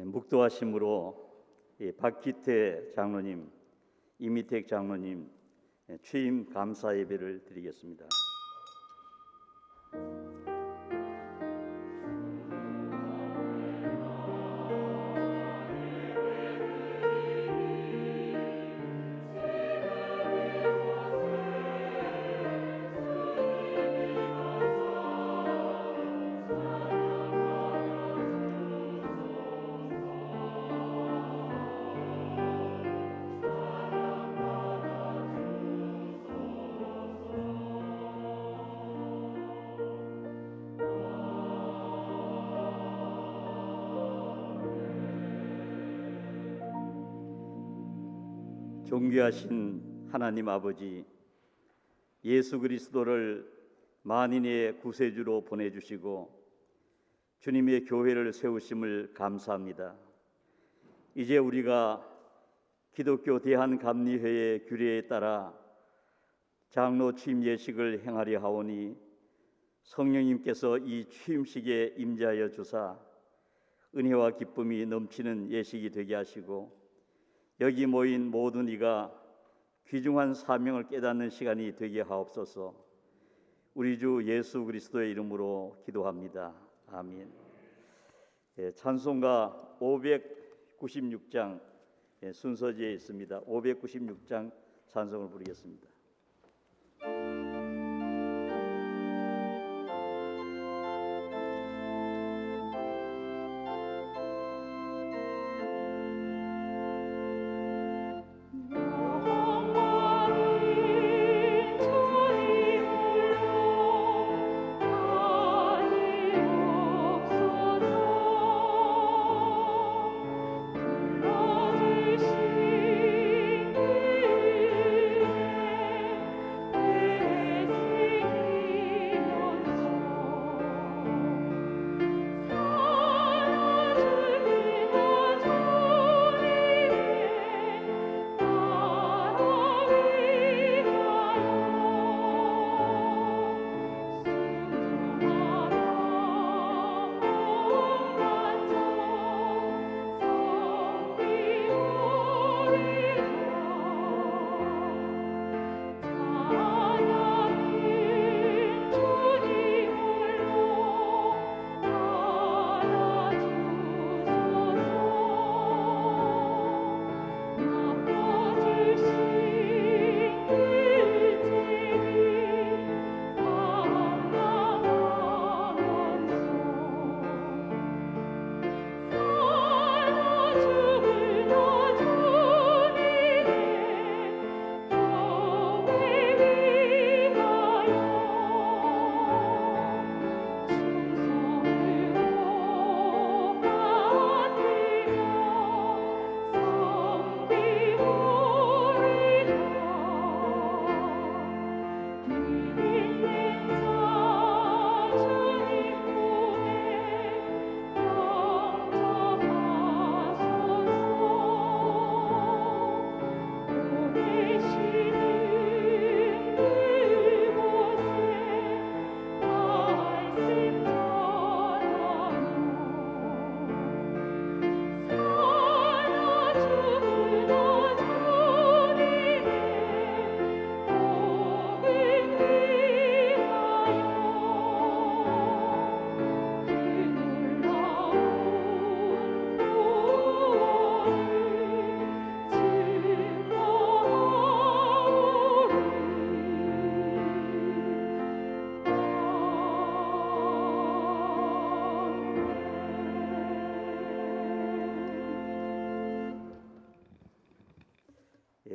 묵도하심으로 박기태 장로님, 이미택 장로님 취임 감사 예배를 드리겠습니다. 존귀하신 하나님 아버지, 예수 그리스도를 만인의 구세주로 보내주시고 주님의 교회를 세우심을 감사합니다. 이제 우리가 기독교 대한감리회의 규례에 따라 장로 취임 예식을 행하려 하오니 성령님께서 이 취임식에 임재하여 주사 은혜와 기쁨이 넘치는 예식이 되게 하시고 여기 모인 모든 이가 귀중한 사명을 깨닫는 시간이 되게 하옵소서. 우리 주 예수 그리스도의 이름으로 기도합니다. 아멘. 찬송가 596장 순서지에 있습니다. 596장 찬송을 부르겠습니다.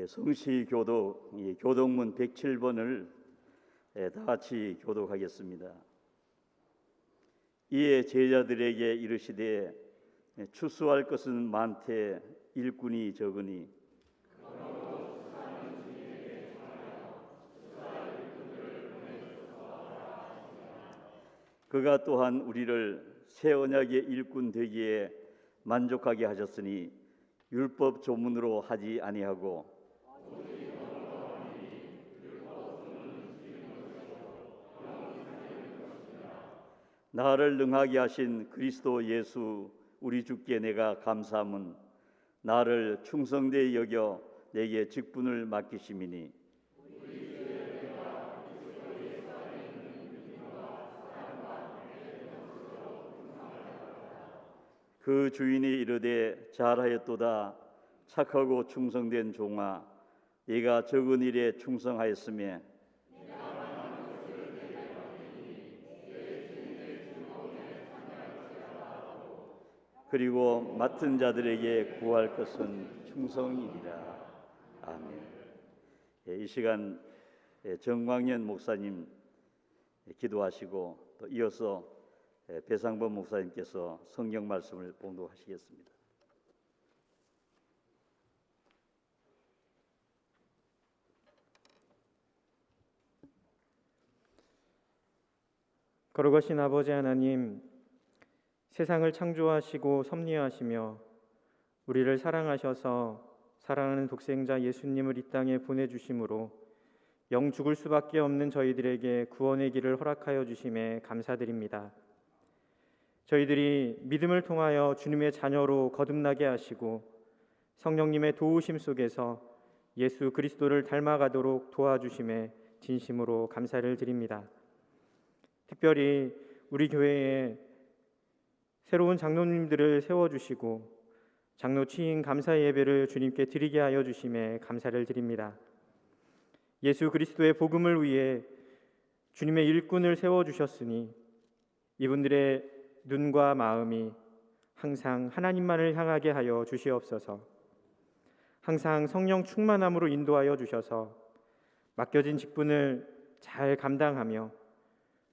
성시교독 교독문 107번을 다 같이 교독하겠습니다. 이에 제자들에게 이르시되 추수할 것은 많되 일꾼이 적으니 그가 또한 우리를 새 언약의 일꾼 되기에 만족하게 하셨으니 율법 조문으로 하지 아니하고 나를 능하게 하신 그리스도 예수 우리 주께 내가 감사함은 나를 충성되이 여겨 내게 직분을 맡기심이니 그 주인이 이르되 잘하였도다 착하고 충성된 종아 네가 적은 일에 충성하였으며 그리고 맡은 자들에게 구할 것은 충성이니라. 아멘. 이 시간 정광현 목사님 기도하시고 또 이어서 배상범 목사님께서 성경 말씀을 봉독하시겠습니다. 거룩하신 아버지 하나님, 세상을 창조하시고 섭리하시며 우리를 사랑하셔서 사랑하는 독생자 예수님을 이 땅에 보내주심으로 영 죽을 수밖에 없는 저희들에게 구원의 길을 허락하여 주심에 감사드립니다. 저희들이 믿음을 통하여 주님의 자녀로 거듭나게 하시고 성령님의 도우심 속에서 예수 그리스도를 닮아가도록 도와주심에 진심으로 감사를 드립니다. 특별히 우리 교회에 새로운 장로님들을 세워주시고 장로 취임 감사 예배를 주님께 드리게 하여 주심에 감사를 드립니다. 예수 그리스도의 복음을 위해 주님의 일꾼을 세워주셨으니 이분들의 눈과 마음이 항상 하나님만을 향하게 하여 주시옵소서. 항상 성령 충만함으로 인도하여 주셔서 맡겨진 직분을 잘 감당하며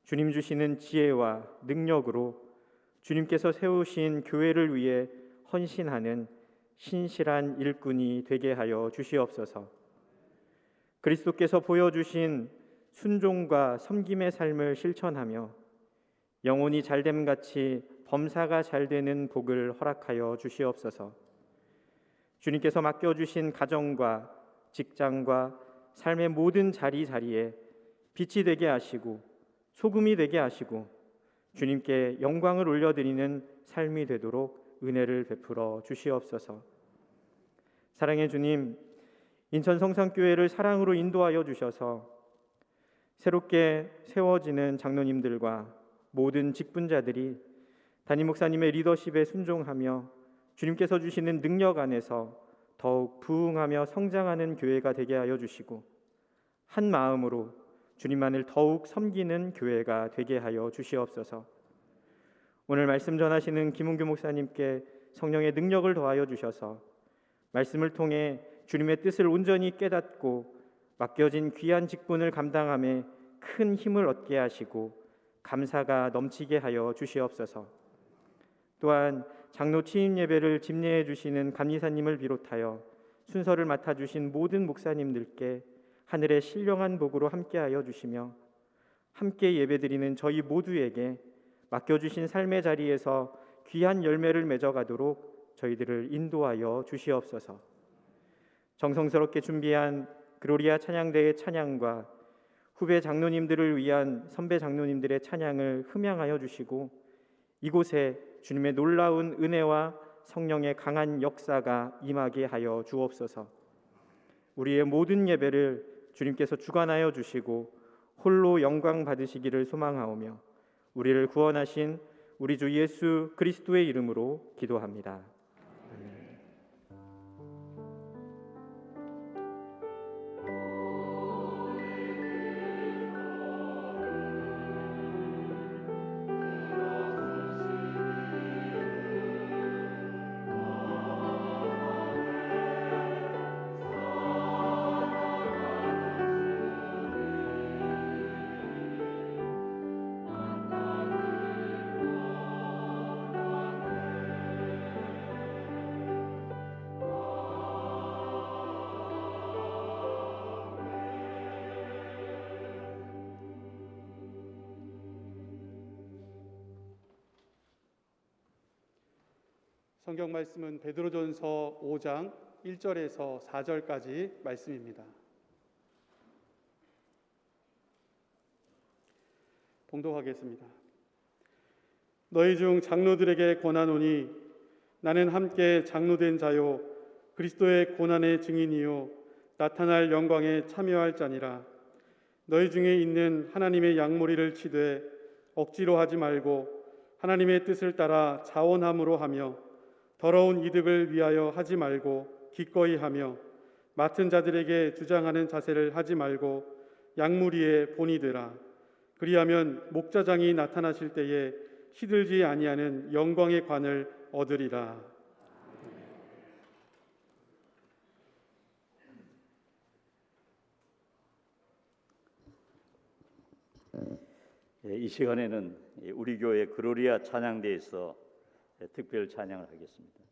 주님 주시는 지혜와 능력으로 주님께서 세우신 교회를 위해 헌신하는 신실한 일꾼이 되게 하여 주시옵소서. 그리스도께서 보여주신 순종과 섬김의 삶을 실천하며 영혼이 잘됨같이 범사가 잘되는 복을 허락하여 주시옵소서. 주님께서 맡겨주신 가정과 직장과 삶의 모든 자리자리에 빛이 되게 하시고 소금이 되게 하시고 주님께 영광을 올려드리는 삶이 되도록 은혜를 베풀어 주시옵소서. 사랑의 주님, 인천 성산교회를 사랑으로 인도하여 주셔서 새롭게 세워지는 장로님들과 모든 직분자들이 담임 목사님의 리더십에 순종하며 주님께서 주시는 능력 안에서 더욱 부흥하며 성장하는 교회가 되게 하여 주시고 한 마음으로 주님만을 더욱 섬기는 교회가 되게 하여 주시옵소서. 오늘 말씀 전하시는 김은규 목사님께 성령의 능력을 더하여 주셔서 말씀을 통해 주님의 뜻을 온전히 깨닫고 맡겨진 귀한 직분을 감당함에 큰 힘을 얻게 하시고 감사가 넘치게 하여 주시옵소서. 또한 장로 취임 예배를 집례해 주시는 감리사님을 비롯하여 순서를 맡아주신 모든 목사님들께 하늘의 신령한 복으로 함께하여 주시며 함께 예배드리는 저희 모두에게 맡겨주신 삶의 자리에서 귀한 열매를 맺어가도록 저희들을 인도하여 주시옵소서. 정성스럽게 준비한 글로리아 찬양대의 찬양과 후배 장로님들을 위한 선배 장로님들의 찬양을 흠양하여 주시고 이곳에 주님의 놀라운 은혜와 성령의 강한 역사가 임하게 하여 주옵소서. 우리의 모든 예배를 주님께서 주관하여 주시고 홀로 영광 받으시기를 소망하오며 우리를 구원하신 우리 주 예수 그리스도의 이름으로 기도합니다. 아멘. 성경 말씀은 베드로전서 5장 1절에서 4절까지 말씀입니다. 봉독하겠습니다. 너희 중 장로들에게 권하노니 나는 함께 장로된 자요 그리스도의 고난의 증인이요 나타날 영광에 참여할 자니라. 너희 중에 있는 하나님의 양무리를 치되 억지로 하지 말고 하나님의 뜻을 따라 자원함으로 하며 더러운 이득을 위하여 하지 말고 기꺼이 하며 맡은 자들에게 주장하는 자세를 하지 말고 양무리의 본이 되라. 그리하면 목자장이 나타나실 때에 시들지 아니하는 영광의 관을 얻으리라. 이 시간에는 우리 교회 그로리아 찬양대에서 특별 찬양을 하겠습니다.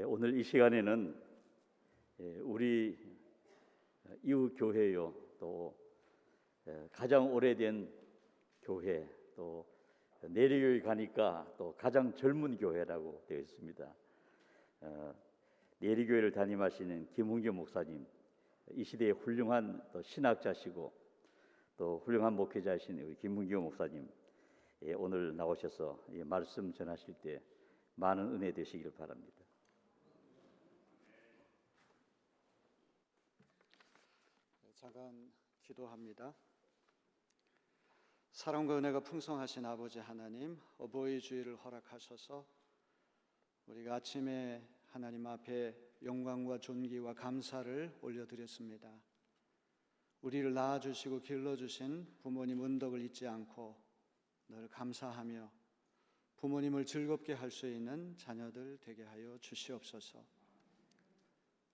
오늘 이 시간에는 우리 이웃 교회요, 또 가장 오래된 교회, 또 내리교회 가니까 또 가장 젊은 교회라고 되어 있습니다. 내리교회를 담임하시는 김훈교 목사님, 이 시대의 훌륭한 또 신학자시고 또 훌륭한 목회자이신 우리 김훈교 목사님, 오늘 나오셔서 말씀 전하실 때 많은 은혜 되시길 바랍니다. 잠깐 기도합니다. 사랑과 은혜가 풍성하신 아버지 하나님, 어버이 주일을 허락하셔서 우리가 아침에 하나님 앞에 영광과 존귀와 감사를 올려드렸습니다. 우리를 낳아주시고 길러주신 부모님 은덕을 잊지 않고 늘 감사하며 부모님을 즐겁게 할 수 있는 자녀들 되게 하여 주시옵소서.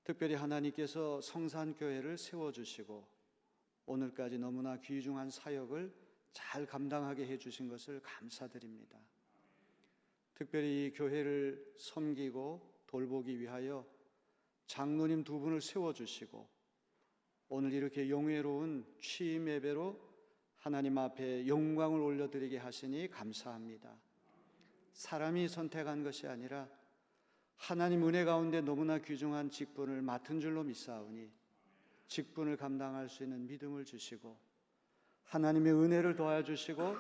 특별히 하나님께서 성산교회를 세워주시고 오늘까지 너무나 귀중한 사역을 잘 감당하게 해주신 것을 감사드립니다. 특별히 이 교회를 섬기고 돌보기 위하여 장로님 두 분을 세워주시고 오늘 이렇게 용혜로운 취임 예배로 하나님 앞에 영광을 올려드리게 하시니 감사합니다. 사람이 선택한 것이 아니라 하나님 은혜 가운데 너무나 귀중한 직분을 맡은 줄로 믿사오니 직분을 감당할 수 있는 믿음을 주시고 하나님의 은혜를 더하여 주시고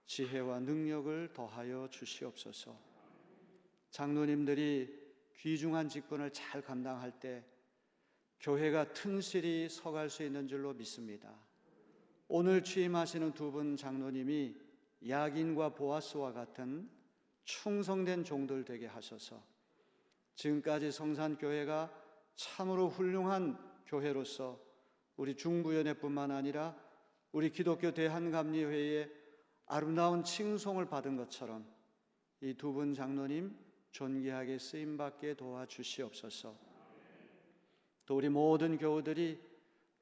지혜와 능력을 더하여 주시옵소서. 장로님들이 귀중한 직분을 잘 감당할 때 교회가 튼실히 서갈 수 있는 줄로 믿습니다. 오늘 취임하시는 두 분 장로님이 야긴과 보아스와 같은 충성된 종들 되게 하셔서 지금까지 성산교회가 참으로 훌륭한 교회로서 우리 중부연회뿐만 아니라 우리 기독교 대한감리회의 아름다운 칭송을 받은 것처럼 이 두 분 장로님 존귀하게 쓰임받게 도와주시옵소서. 또 우리 모든 교우들이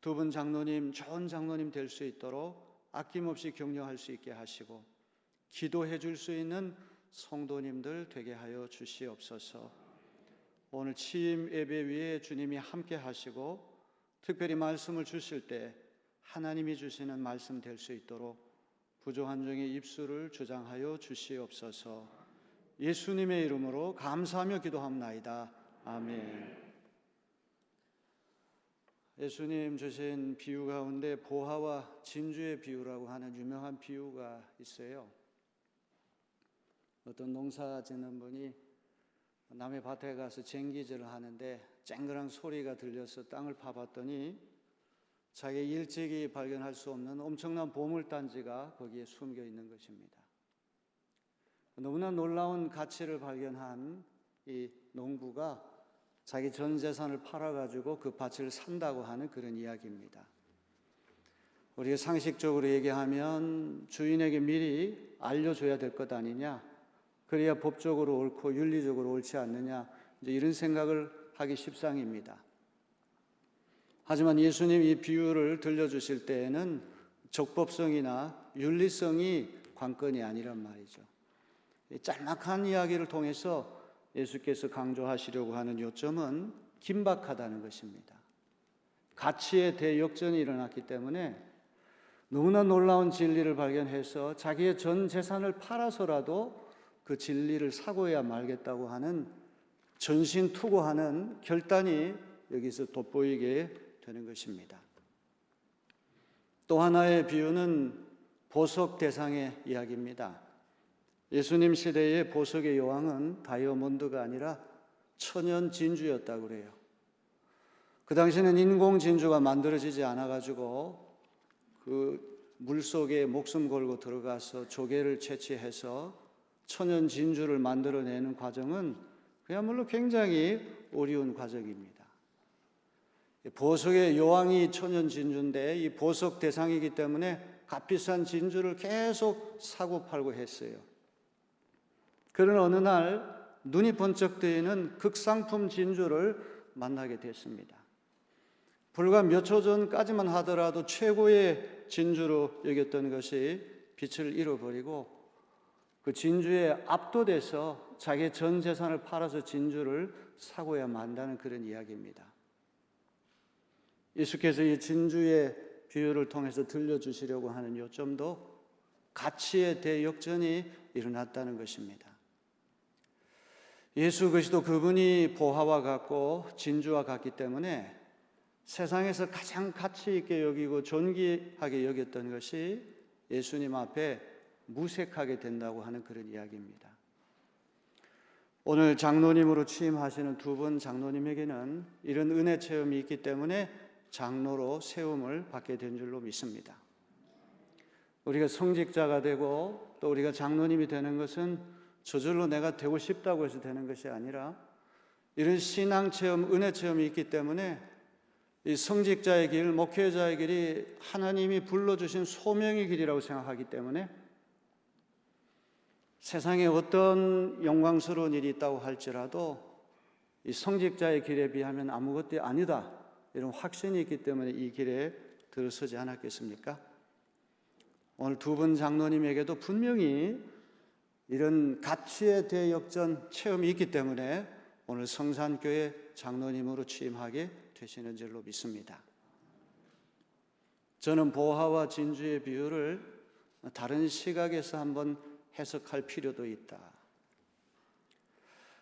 두 분 장로님 좋은 장로님 될 수 있도록 아낌없이 격려할 수 있게 하시고 기도해 줄 수 있는 성도님들 되게 하여 주시옵소서. 오늘 취임 예배 위에 주님이 함께 하시고 특별히 말씀을 주실 때 하나님이 주시는 말씀 될 수 있도록 부조한 종의 입술을 주장하여 주시옵소서. 예수님의 이름으로 감사하며 기도합나이다. 아멘. 예수님 주신 비유 가운데 보화와 진주의 비유라고 하는 유명한 비유가 있어요. 어떤 농사 짓는 분이 남의 밭에 가서 쟁기질을 하는데 쨍그랑 소리가 들려서 땅을 파봤더니 자기 일찍이 발견할 수 없는 엄청난 보물단지가 거기에 숨겨 있는 것입니다. 너무나 놀라운 가치를 발견한 이 농부가 자기 전 재산을 팔아가지고 그 밭을 산다고 하는 그런 이야기입니다. 우리가 상식적으로 얘기하면 주인에게 미리 알려줘야 될 것 아니냐, 그래야 법적으로 옳고 윤리적으로 옳지 않느냐, 이제 이런 생각을 하기 십상입니다. 하지만 예수님 이 비유를 들려주실 때에는 적법성이나 윤리성이 관건이 아니란 말이죠. 이 짤막한 이야기를 통해서 예수께서 강조하시려고 하는 요점은 긴박하다는 것입니다. 가치의 대역전이 일어났기 때문에 너무나 놀라운 진리를 발견해서 자기의 전 재산을 팔아서라도 그 진리를 사고야 말겠다고 하는 전신투구하는 결단이 여기서 돋보이게 되는 것입니다. 또 하나의 비유는 보석 대상의 이야기입니다. 예수님 시대의 보석의 여왕은 다이아몬드가 아니라 천연 진주였다고 그래요. 그 당시에는 인공 진주가 만들어지지 않아가지고 그 물속에 목숨 걸고 들어가서 조개를 채취해서 천연 진주를 만들어내는 과정은 그야말로 굉장히 어려운 과정입니다. 보석의 여왕이 천연 진주인데 이 보석 대상이기 때문에 값비싼 진주를 계속 사고 팔고 했어요. 그런 어느 날 눈이 번쩍 뜨이는 극상품 진주를 만나게 됐습니다. 불과 몇 초 전까지만 하더라도 최고의 진주로 여겼던 것이 빛을 잃어버리고 그 진주에 압도돼서 자기의 전 재산을 팔아서 진주를 사고야 만다는 그런 이야기입니다. 예수께서 이 진주의 비유를 통해서 들려주시려고 하는 요점도 가치의 대역전이 일어났다는 것입니다. 예수 그리스도 그분이 보화와 같고 진주와 같기 때문에 세상에서 가장 가치 있게 여기고 존귀하게 여겼던 것이 예수님 앞에 무색하게 된다고 하는 그런 이야기입니다. 오늘 장로님으로 취임하시는 두 분 장로님에게는 이런 은혜 체험이 있기 때문에 장로로 세움을 받게 된 줄로 믿습니다. 우리가 성직자가 되고 또 우리가 장로님이 되는 것은 저절로 내가 되고 싶다고 해서 되는 것이 아니라 이런 신앙 체험, 은혜 체험이 있기 때문에 이 성직자의 길, 목회자의 길이 하나님이 불러주신 소명의 길이라고 생각하기 때문에 세상에 어떤 영광스러운 일이 있다고 할지라도 이 성직자의 길에 비하면 아무것도 아니다, 이런 확신이 있기 때문에 이 길에 들어서지 않았겠습니까? 오늘 두 분 장로님에게도 분명히 이런 가치의 대역전 체험이 있기 때문에 오늘 성산교회 장로님으로 취임하게 되시는 줄로 믿습니다. 저는 보화와 진주의 비유를 다른 시각에서 한번 해석할 필요도 있다.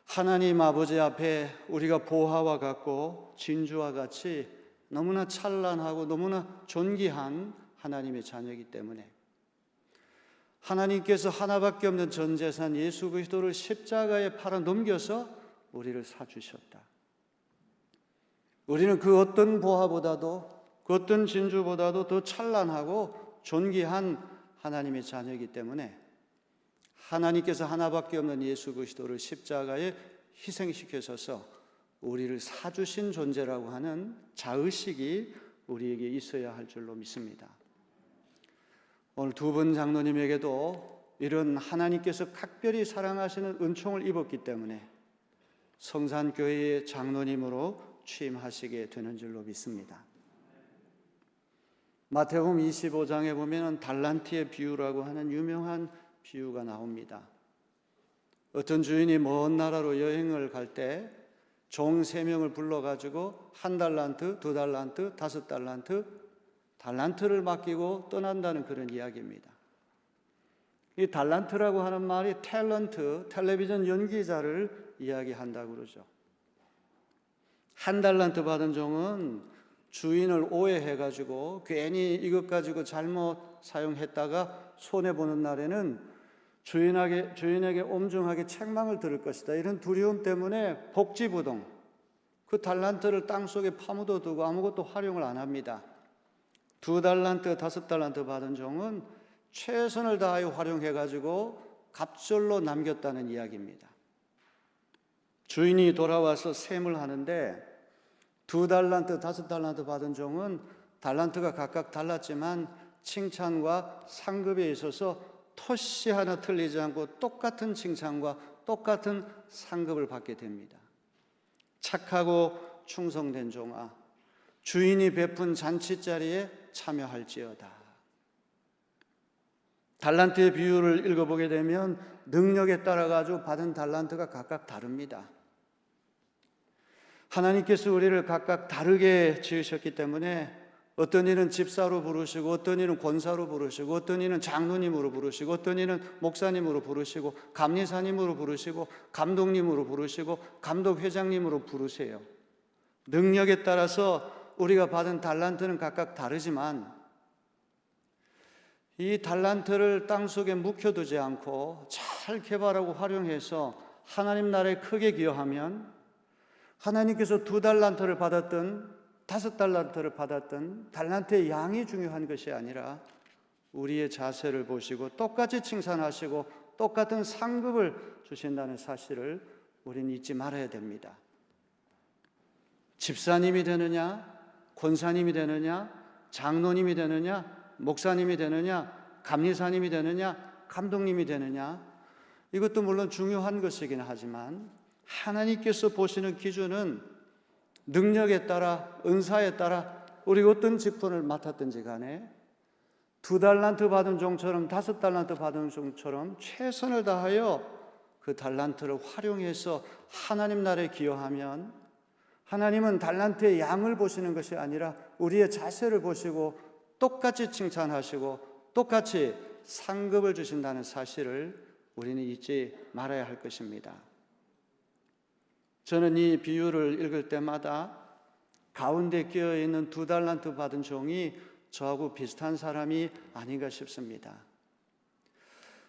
하나님 아버지 앞에 우리가 보화와 같고 진주와 같이 너무나 찬란하고 너무나 존귀한 하나님의 자녀이기 때문에 하나님께서 하나밖에 없는 전 재산 예수 그리스도를 십자가에 팔아 넘겨서 우리를 사주셨다. 우리는 그 어떤 보화보다도 그 어떤 진주보다도 더 찬란하고 존귀한 하나님의 자녀이기 때문에 하나님께서 하나밖에 없는 예수 그리스도를 십자가에 희생시켜셔서 우리를 사주신 존재라고 하는 자의식이 우리에게 있어야 할 줄로 믿습니다. 오늘 두 분 장로님에게도 이런 하나님께서 각별히 사랑하시는 은총을 입었기 때문에 성산교회의 장로님으로 취임하시게 되는 줄로 믿습니다. 마태복음 25장에 보면 달란트의 비유라고 하는 유명한 비유가 나옵니다. 어떤 주인이 먼 나라로 여행을 갈 때 종 3명을 불러가지고 1달란트, 2달란트, 5달란트, 달란트를 맡기고 떠난다는 그런 이야기입니다. 이 달란트라고 하는 말이 탤런트, 텔레비전 연기자를 이야기한다고 그러죠. 1달란트 받은 종은 주인을 오해해가지고 괜히 이것 가지고 잘못 사용했다가 손해보는 날에는 주인에게 엄중하게 책망을 들을 것이다. 이런 두려움 때문에 복지부동, 그 달란트를 땅속에 파묻어 두고 아무것도 활용을 안 합니다. 2달란트, 5달란트 받은 종은 최선을 다하여 활용해가지고 갑절로 남겼다는 이야기입니다. 주인이 돌아와서 셈을 하는데 2달란트, 5달란트 받은 종은 달란트가 각각 달랐지만 칭찬과 상급에 있어서 토시 하나 틀리지 않고 똑같은 칭찬과 똑같은 상급을 받게 됩니다. 착하고 충성된 종아, 주인이 베푼 잔치자리에 참여할지어다. 달란트의 비유를 읽어보게 되면 능력에 따라 가지고 받은 달란트가 각각 다릅니다. 하나님께서 우리를 각각 다르게 지으셨기 때문에 어떤 이는 집사로 부르시고 어떤 이는 권사로 부르시고 어떤 이는 장로님으로 부르시고 어떤 이는 목사님으로 부르시고 감리사님으로 부르시고 감독님으로 부르시고 감독회장님으로 부르세요. 능력에 따라서 우리가 받은 달란트는 각각 다르지만 이 달란트를 땅속에 묵혀두지 않고 잘 개발하고 활용해서 하나님 나라에 크게 기여하면 하나님께서 2달란트를 받았던 5달란트를 받았던 달란트의 양이 중요한 것이 아니라 우리의 자세를 보시고 똑같이 칭찬하시고 똑같은 상급을 주신다는 사실을 우리는 잊지 말아야 됩니다. 집사님이 되느냐, 권사님이 되느냐, 장로님이 되느냐, 목사님이 되느냐, 감리사님이 되느냐, 감독님이 되느냐, 이것도 물론 중요한 것이긴 하지만 하나님께서 보시는 기준은 능력에 따라, 은사에 따라 우리가 어떤 직분을 맡았든지 간에 2달란트 받은 종처럼 5달란트 받은 종처럼 최선을 다하여 그 달란트를 활용해서 하나님 나라에 기여하면 하나님은 달란트의 양을 보시는 것이 아니라 우리의 자세를 보시고 똑같이 칭찬하시고 똑같이 상급을 주신다는 사실을 우리는 잊지 말아야 할 것입니다. 저는 이 비유를 읽을 때마다 가운데 끼어있는 2달란트 받은 종이 저하고 비슷한 사람이 아닌가 싶습니다.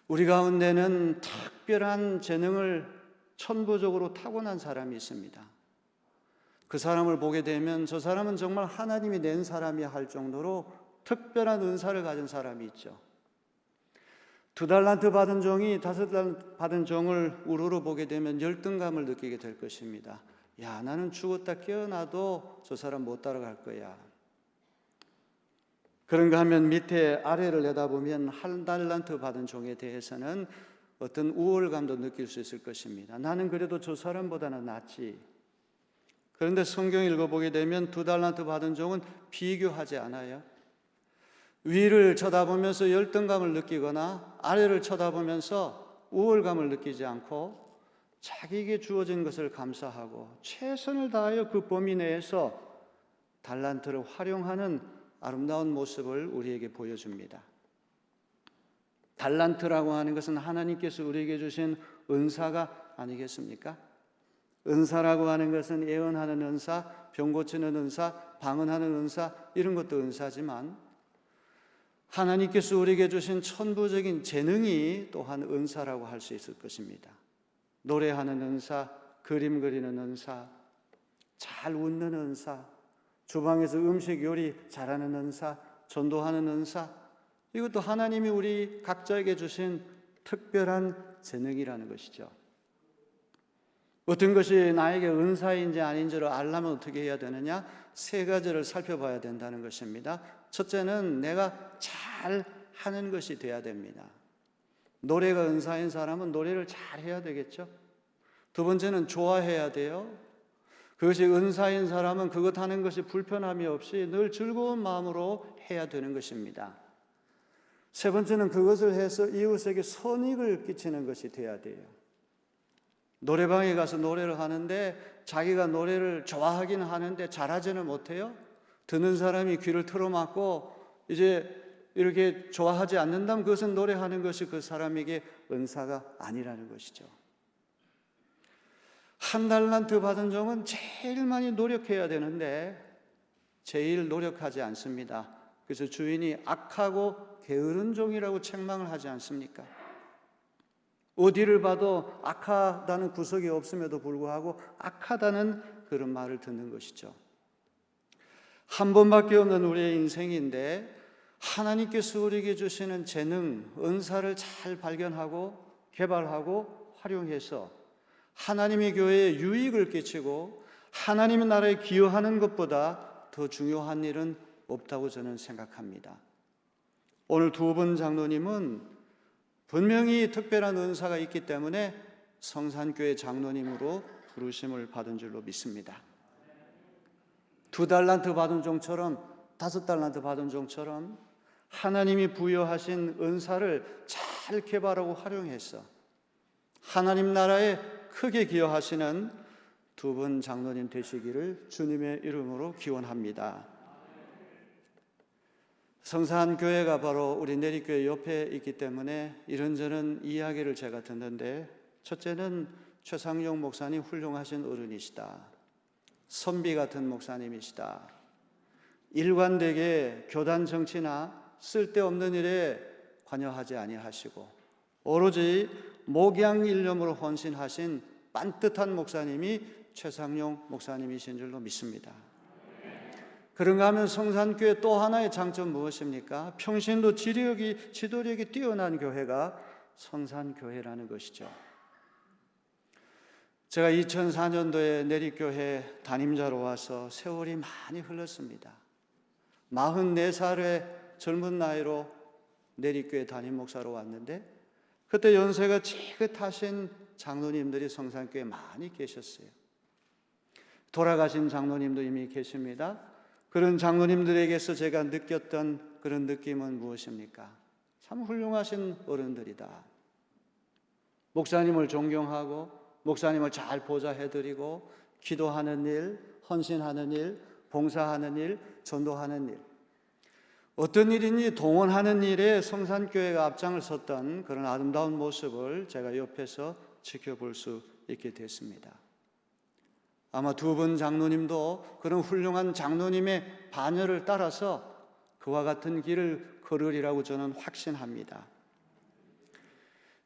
우리 가운데는 특별한 재능을 천부적으로 타고난 사람이 있습니다. 그 사람을 보게 되면 저 사람은 정말 하나님이 낸 사람이야 할 정도로 특별한 은사를 가진 사람이 있죠. 2달란트 받은 종이 5달란트 받은 종을 우러러 보게 되면 열등감을 느끼게 될 것입니다. 야, 나는 죽었다 깨어나도 저 사람 못 따라갈 거야. 그런가 하면 밑에 아래를 내다보면 1달란트 받은 종에 대해서는 어떤 우월감도 느낄 수 있을 것입니다. 나는 그래도 저 사람보다는 낫지. 그런데 성경 읽어보게 되면 2달란트 받은 종은 비교하지 않아요. 위를 쳐다보면서 열등감을 느끼거나 아래를 쳐다보면서 우월감을 느끼지 않고 자기에게 주어진 것을 감사하고 최선을 다하여 그 범위 내에서 달란트를 활용하는 아름다운 모습을 우리에게 보여줍니다. 달란트라고 하는 것은 하나님께서 우리에게 주신 은사가 아니겠습니까? 은사라고 하는 것은 예언하는 은사, 병 고치는 은사, 방언하는 은사, 이런 것도 은사지만 하나님께서 우리에게 주신 천부적인 재능이 또한 은사라고 할 수 있을 것입니다. 노래하는 은사, 그림 그리는 은사, 잘 웃는 은사, 주방에서 음식 요리 잘하는 은사, 전도하는 은사, 이것도 하나님이 우리 각자에게 주신 특별한 재능이라는 것이죠. 어떤 것이 나에게 은사인지 아닌지를 알려면 어떻게 해야 되느냐? 세 가지를 살펴봐야 된다는 것입니다. 첫째는 내가 잘 하는 것이 돼야 됩니다. 노래가 은사인 사람은 노래를 잘 해야 되겠죠. 두 번째는 좋아해야 돼요. 그것이 은사인 사람은 그것 하는 것이 불편함이 없이 늘 즐거운 마음으로 해야 되는 것입니다. 세 번째는 그것을 해서 이웃에게 선익을 끼치는 것이 돼야 돼요. 노래방에 가서 노래를 하는데 자기가 노래를 좋아하긴 하는데 잘하지는 못해요. 듣는 사람이 귀를 틀어막고 이제 이렇게 좋아하지 않는다면 그것은 노래하는 것이 그 사람에게 은사가 아니라는 것이죠. 한 달란트 받은 종은 제일 많이 노력해야 되는데 제일 노력하지 않습니다. 그래서 주인이 악하고 게으른 종이라고 책망을 하지 않습니까? 어디를 봐도 악하다는 구석이 없음에도 불구하고 악하다는 그런 말을 듣는 것이죠. 한 번밖에 없는 우리의 인생인데 하나님께서 우리에게 주시는 재능, 은사를 잘 발견하고 개발하고 활용해서 하나님의 교회에 유익을 끼치고 하나님의 나라에 기여하는 것보다 더 중요한 일은 없다고 저는 생각합니다. 오늘 두 분 장로님은 분명히 특별한 은사가 있기 때문에 성산교회 장로님으로 부르심을 받은 줄로 믿습니다. 2달란트 받은 종처럼 5달란트 받은 종처럼 하나님이 부여하신 은사를 잘 개발하고 활용해서 하나님 나라에 크게 기여하시는 두 분 장로님 되시기를 주님의 이름으로 기원합니다. 성산교회가 바로 우리 내리교회 옆에 있기 때문에 이런저런 이야기를 제가 듣는데 첫째는 최상용 목사님 훌륭하신 어른이시다. 선비 같은 목사님이시다. 일관되게 교단 정치나 쓸데없는 일에 관여하지 아니하시고 오로지 목양 일념으로 헌신하신 빤듯한 목사님이 최상용 목사님이신 줄로 믿습니다. 그런가 하면 성산교회 또 하나의 장점 무엇입니까? 평신도 지도력이 뛰어난 교회가 성산교회라는 것이죠. 제가 2004년도에 내리교회 담임자로 와서 세월이 많이 흘렀습니다. 44살의 젊은 나이로 내리교회 담임 목사로 왔는데 그때 연세가 지긋하신 장로님들이 성산교회에 많이 계셨어요. 돌아가신 장로님도 이미 계십니다. 그런 장로님들에게서 제가 느꼈던 그런 느낌은 무엇입니까? 참 훌륭하신 어른들이다. 목사님을 존경하고 목사님을 잘 보좌해드리고 기도하는 일, 헌신하는 일, 봉사하는 일, 전도하는 일, 어떤 일이니 동원하는 일에 성산교회가 앞장을 섰던 그런 아름다운 모습을 제가 옆에서 지켜볼 수 있게 됐습니다. 아마 두 분 장로님도 그런 훌륭한 장로님의 반열을 따라서 그와 같은 길을 걸으리라고 저는 확신합니다.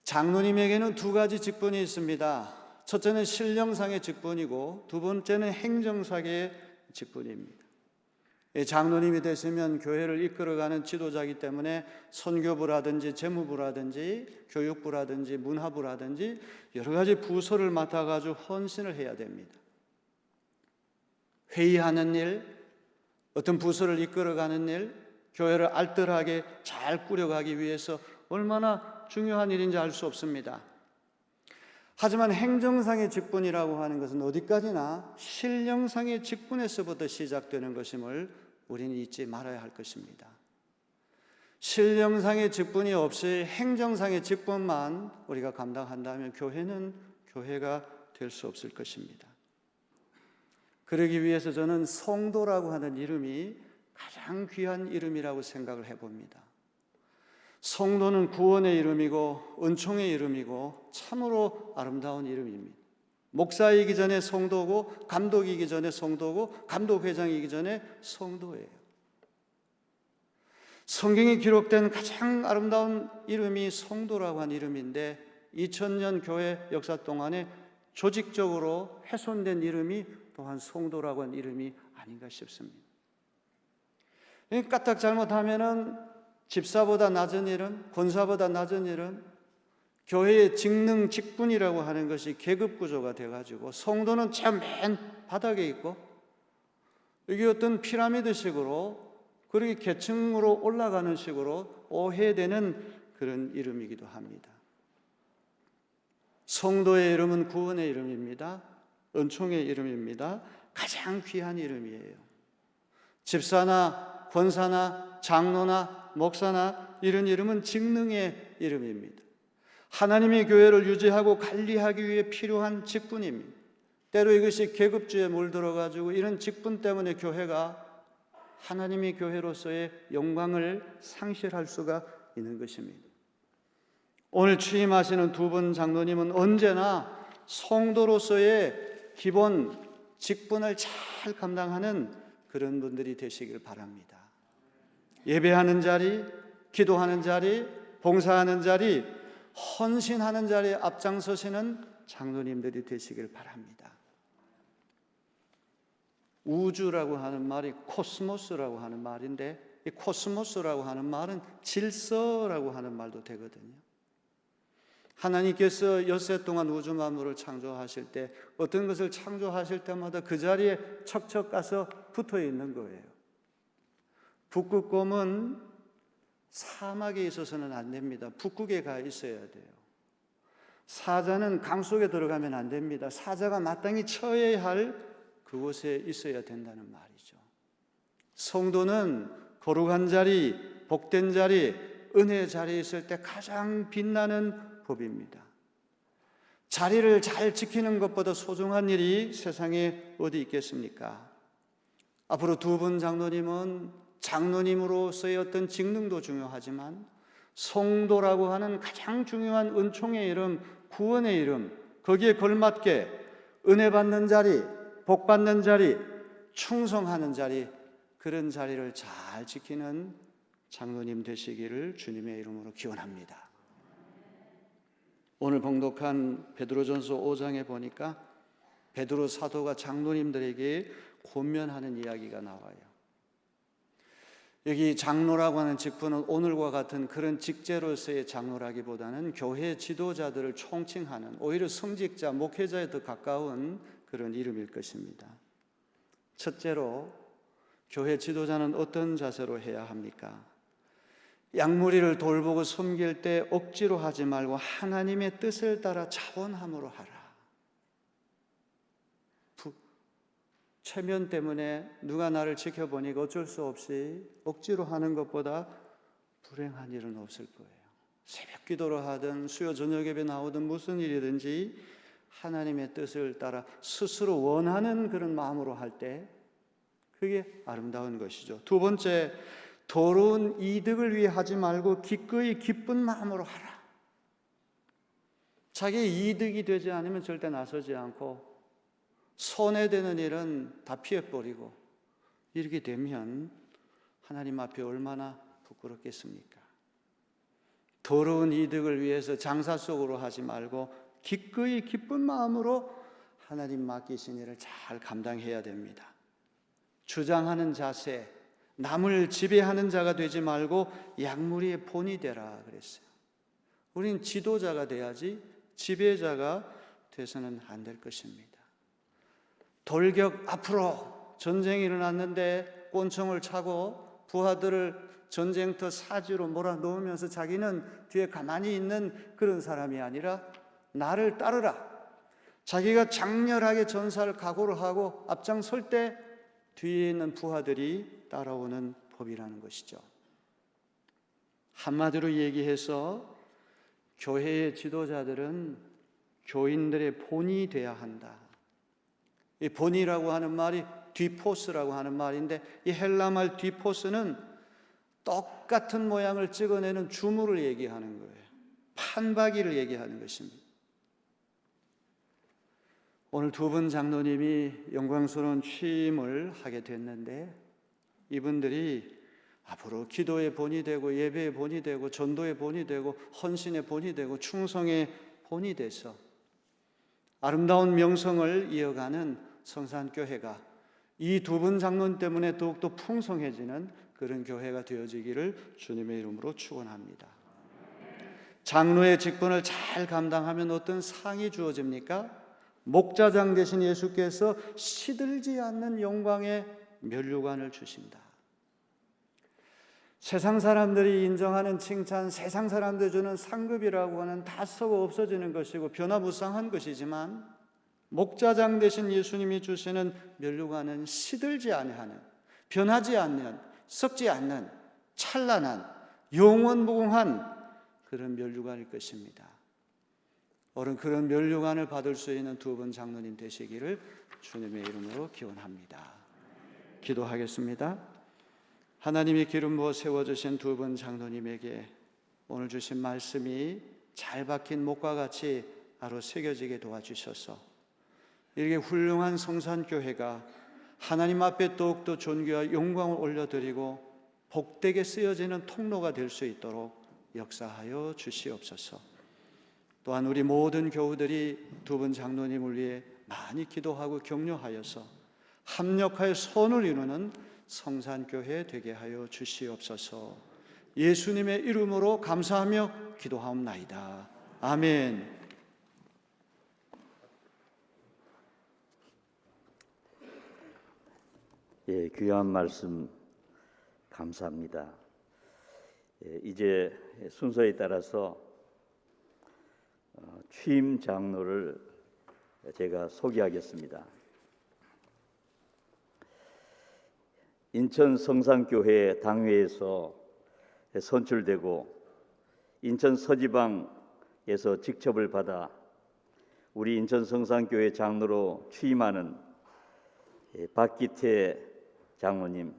장로님에게는 두 가지 직분이 있습니다. 첫째는 신령상의 직분이고 두 번째는 행정상의 직분입니다. 장로님이 되시면 교회를 이끌어가는 지도자이기 때문에 선교부라든지 재무부라든지 교육부라든지 문화부라든지 여러 가지 부서를 맡아가지고 헌신을 해야 됩니다. 회의하는 일, 어떤 부서를 이끌어가는 일, 교회를 알뜰하게 잘 꾸려가기 위해서 얼마나 중요한 일인지 알 수 없습니다. 하지만 행정상의 직분이라고 하는 것은 어디까지나 신령상의 직분에서부터 시작되는 것임을 우리는 잊지 말아야 할 것입니다. 신령상의 직분이 없이 행정상의 직분만 우리가 감당한다면 교회는 교회가 될 수 없을 것입니다. 그러기 위해서 저는 성도라고 하는 이름이 가장 귀한 이름이라고 생각을 해봅니다. 성도는 구원의 이름이고 은총의 이름이고 참으로 아름다운 이름입니다. 목사이기 전에 성도고, 감독이기 전에 성도고, 감독회장이기 전에 성도예요. 성경에 기록된 가장 아름다운 이름이 성도라고 하는 이름인데 2000년 교회 역사 동안에 조직적으로 훼손된 이름이 또한 성도라고 하는 이름이 아닌가 싶습니다. 까딱 잘못하면은 집사보다 낮은 이름, 권사보다 낮은 이름, 교회의 직능, 직분이라고 하는 것이 계급 구조가 돼가지고 성도는 참 맨 바닥에 있고 이게 어떤 피라미드식으로 그렇게 계층으로 올라가는 식으로 오해되는 그런 이름이기도 합니다. 성도의 이름은 구원의 이름입니다. 은총의 이름입니다. 가장 귀한 이름이에요. 집사나 권사나 장로나 목사나 이런 이름은 직능의 이름입니다. 하나님의 교회를 유지하고 관리하기 위해 필요한 직분입니다. 때로 이것이 계급주의에 물들어가지고 이런 직분 때문에 교회가 하나님의 교회로서의 영광을 상실할 수가 있는 것입니다. 오늘 취임하시는 두 분 장로님은 언제나 성도로서의 기본 직분을 잘 감당하는 그런 분들이 되시길 바랍니다. 예배하는 자리, 기도하는 자리, 봉사하는 자리, 헌신하는 자리에 앞장서시는 장로님들이 되시길 바랍니다. 우주라고 하는 말이 코스모스라고 하는 말인데 이 코스모스라고 하는 말은 질서라고 하는 말도 되거든요. 하나님께서 엿새 동안 우주 만물을 창조하실 때 어떤 것을 창조하실 때마다 그 자리에 척척 가서 붙어 있는 거예요. 북극곰은 사막에 있어서는 안 됩니다. 북극에 가 있어야 돼요. 사자는 강 속에 들어가면 안 됩니다. 사자가 마땅히 처해야 할 그곳에 있어야 된다는 말이죠. 성도는 거룩한 자리, 복된 자리, 은혜의 자리에 있을 때 가장 빛나는 법입니다. 자리를 잘 지키는 것보다 소중한 일이 세상에 어디 있겠습니까? 앞으로 두 분 장로님은 장로님으로서의 어떤 직능도 중요하지만 성도라고 하는 가장 중요한 은총의 이름, 구원의 이름, 거기에 걸맞게 은혜 받는 자리, 복 받는 자리, 충성하는 자리, 그런 자리를 잘 지키는 장로님 되시기를 주님의 이름으로 기원합니다. 오늘 봉독한 베드로전서 5장에 보니까 베드로 사도가 장로님들에게 권면하는 이야기가 나와요. 여기 장로라고 하는 직분은 오늘과 같은 그런 직제로서의 장로라기보다는 교회 지도자들을 총칭하는 오히려 성직자, 목회자에 더 가까운 그런 이름일 것입니다. 첫째로 교회 지도자는 어떤 자세로 해야 합니까? 양무리를 돌보고 섬길 때 억지로 하지 말고 하나님의 뜻을 따라 자원함으로 하라. 체면 때문에 누가 나를 지켜보니까 어쩔 수 없이 억지로 하는 것보다 불행한 일은 없을 거예요. 새벽 기도를 하든 수요 저녁 예배 나오든 무슨 일이든지 하나님의 뜻을 따라 스스로 원하는 그런 마음으로 할 때 그게 아름다운 것이죠. 두 번째, 더러운 이득을 위해 하지 말고 기꺼이 기쁜 마음으로 하라. 자기의 이득이 되지 않으면 절대 나서지 않고 손해되는 일은 다 피해버리고 이렇게 되면 하나님 앞에 얼마나 부끄럽겠습니까? 더러운 이득을 위해서 장사 속으로 하지 말고 기꺼이 기쁜 마음으로 하나님 맡기신 일을 잘 감당해야 됩니다. 주장하는 자세, 남을 지배하는 자가 되지 말고 약물의 본이 되라 그랬어요. 우린 지도자가 돼야지 지배자가 돼서는 안 될 것입니다. 돌격 앞으로 전쟁이 일어났는데 꼰총을 차고 부하들을 전쟁터 사지로 몰아넣으면서 자기는 뒤에 가만히 있는 그런 사람이 아니라 나를 따르라. 자기가 장렬하게 전사를 각오를 하고 앞장설 때 뒤에 있는 부하들이 따라오는 법이라는 것이죠. 한마디로 얘기해서 교회의 지도자들은 교인들의 본이 돼야 한다. 이 본이라고 하는 말이 뒤포스라고 하는 말인데, 이 헬라말 뒤포스는 똑같은 모양을 찍어내는 주물을 얘기하는 거예요. 판박이를 얘기하는 것입니다. 오늘 두 분 장로님이 영광스러운 취임을 하게 됐는데, 이분들이 앞으로 기도의 본이 되고 예배의 본이 되고 전도의 본이 되고 헌신의 본이 되고 충성의 본이 돼서 아름다운 명성을 이어가는 성산교회가 이 두 분 장로님 때문에 더욱더 풍성해지는 그런 교회가 되어지기를 주님의 이름으로 축원합니다. 장로의 직분을 잘 감당하면 어떤 상이 주어집니까? 목자장 되신 예수께서 시들지 않는 영광의 면류관을 주신다. 세상 사람들이 인정하는 칭찬, 세상 사람들이 주는 상급이라고 하는 다 썩어 없어지는 것이고 변화무쌍한 것이지만, 목자장 되신 예수님이 주시는 면류관은 시들지 아니하는, 변하지 않는, 썩지 않는 찬란한 영원무궁한 그런 면류관일 것입니다. 오늘 그런 면류관을 받을 수 있는 두 분 장로님 되시기를 주님의 이름으로 기원합니다. 기도하겠습니다. 하나님이 기름 부어 세워주신 두 분 장로님에게 오늘 주신 말씀이 잘 박힌 목과 같이 바로 새겨지게 도와주셔서 이렇게 훌륭한 성산교회가 하나님 앞에 더욱더 존귀와 영광을 올려드리고 복되게 쓰여지는 통로가 될 수 있도록 역사하여 주시옵소서. 또한 우리 모든 교우들이 두 분 장로님을 위해 많이 기도하고 격려하여서 합력하여 선을 이루는 성산교회 되게 하여 주시옵소서. 예수님의 이름으로 감사하며 기도하옵나이다. 아멘. 예, 귀한 말씀 감사합니다. 예, 이제 순서에 따라서 취임 장로를 제가 소개하겠습니다. 인천 성산교회 당회에서 선출되고 인천 서지방에서 직첩을 받아 우리 인천 성산교회 장로로 취임하는 박기태 장로님,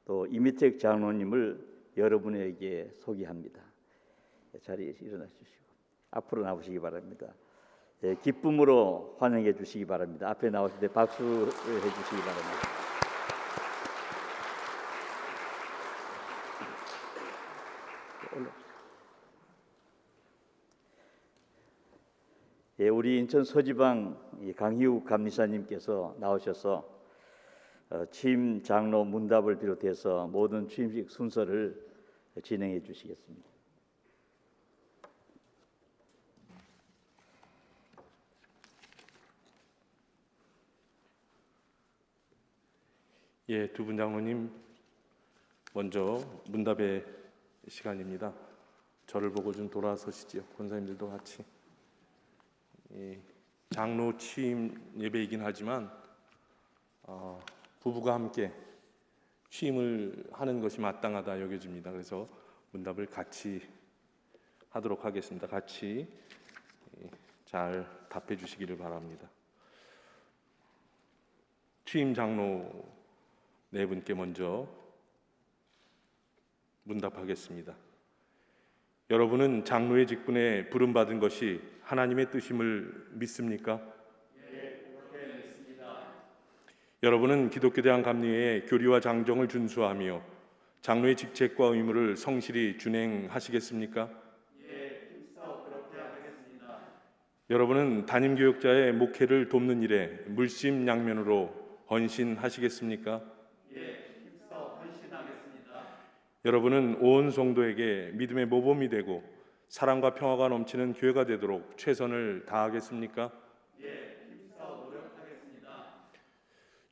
또 이미택 장로님을 여러분에게 소개합니다. 자리에 일어나 주시고 앞으로 나오시기 바랍니다. 기쁨으로 환영해 주시기 바랍니다. 앞에 나오실 때 박수해 주시기 바랍니다. 예, 우리 인천 서지방 강희욱 감리사님께서 나오셔서 취임 장로 문답을 비롯해서 모든 취임식 순서를 진행해 주시겠습니다. 예, 두 분 장로님, 먼저 문답의 시간입니다. 저를 보고 좀 돌아서시지요. 권사님들도 같이. 장로 취임 예배이긴 하지만 부부가 함께 취임을 하는 것이 마땅하다 여겨집니다. 그래서 문답을 같이 하도록 하겠습니다. 같이 잘 답해 주시기를 바랍니다. 취임 장로 네 분께 먼저 문답하겠습니다. 여러분은 장로의 직분에 부름받은 것이 하나님의 뜻임을 믿습니까? 네, 그렇게 믿습니다. 여러분은 기독교 대한 감리회의 교리와 장정을 준수하며 장로의 직책과 의무를 성실히 준행하시겠습니까? 예, 힘써 그렇게 하겠습니다. 여러분은 담임 교역자의 목회를 돕는 일에 물심양면으로 헌신하시겠습니까? 예, 힘써 헌신하겠습니다. 여러분은 온 성도에게 믿음의 모범이 되고 사랑과 평화가 넘치는 교회가 되도록 최선을 다하겠습니까? 예, 힘써 노력하겠습니다.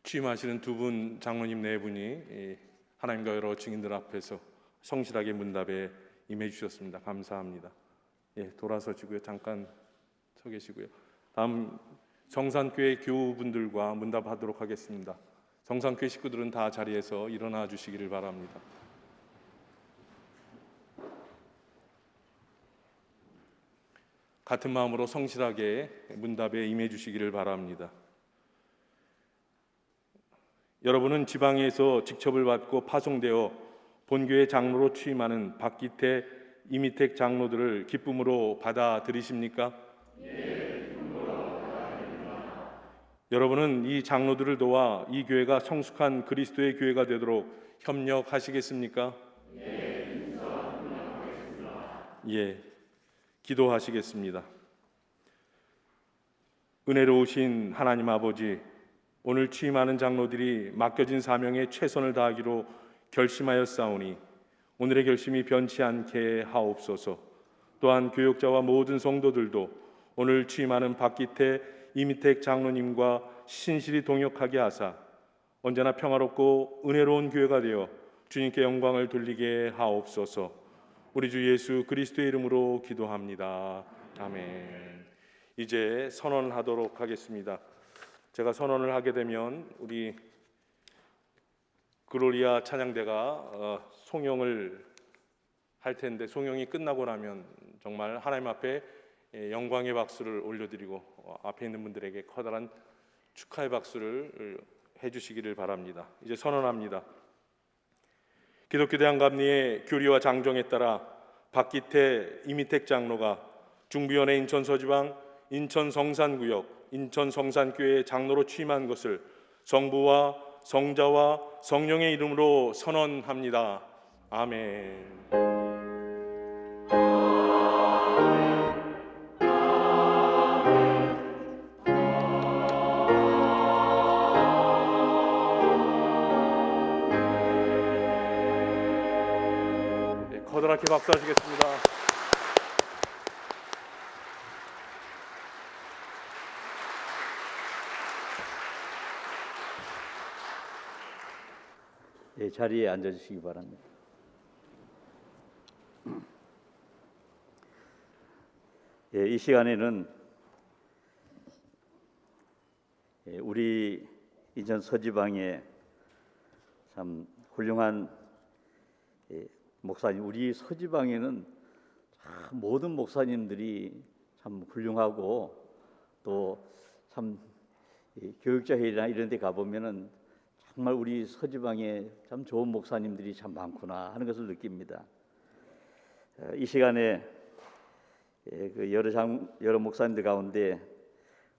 취임하시는 두 분 장로님 네 분이 하나님과 여러 증인들 앞에서 성실하게 문답에 임해 주셨습니다. 감사합니다. 예, 돌아서시고요. 잠깐 서 계시고요. 다음 성산교회 교우분들과 문답하도록 하겠습니다. 성산교회 식구들은 다 자리에서 일어나 주시기를 바랍니다. 같은 마음으로 성실하게 문답에 임해 주시기를 바랍니다. 여러분은 지방에서 직첩을 받고 파송되어 본교회 장로로 취임하는 박기태, 이미택 장로들을 기쁨으로 받아들이십니까? 여러분은 이 장로들을 도와 이 교회가 성숙한 그리스도의 교회가 되도록 협력하시겠습니까? 예, 기도하시겠습니다. 은혜로우신 하나님 아버지, 오늘 취임하는 장로들이 맡겨진 사명에 최선을 다하기로 결심하였사오니 오늘의 결심이 변치 않게 하옵소서. 또한 교역자와 모든 성도들도 오늘 취임하는 박기태, 이미택 장로님과 신실히 동역하게 하사 언제나 평화롭고 은혜로운 교회가 되어 주님께 영광을 돌리게 하옵소서. 우리 주 예수 그리스도의 이름으로 기도합니다. 아멘. 이제 선언하도록 하겠습니다. 제가 선언을 하게 되면 우리 글로리아 찬양대가 송영을 할 텐데, 송영이 끝나고 나면 정말 하나님 앞에 영광의 박수를 올려드리고 앞에 있는 분들에게 커다란 축하의 박수를 해주시기를 바랍니다. 이제 선언합니다. 기독교 대한감리의 교리와 장정에 따라 박기태, 이미택 장로가 중부연회 인천서지방 인천성산구역 인천성산교회 장로로 취임한 것을 성부와 성자와 성령의 이름으로 선언합니다. 아멘. 커다랗게 박수하시겠습니다. 예, 자리에 앉아주시기 바랍니다. 예, 이 시간에는 우리 인천 서지방에 참 훌륭한 목사님, 우리 서지방에는 참 모든 목사님들이 참 훌륭하고 또 참 교육자 회의나 이런 데 가보면은 정말 우리 서지방에 참 좋은 목사님들이 참 많구나 하는 것을 느낍니다. 이 시간에 그 여러 목사님들 가운데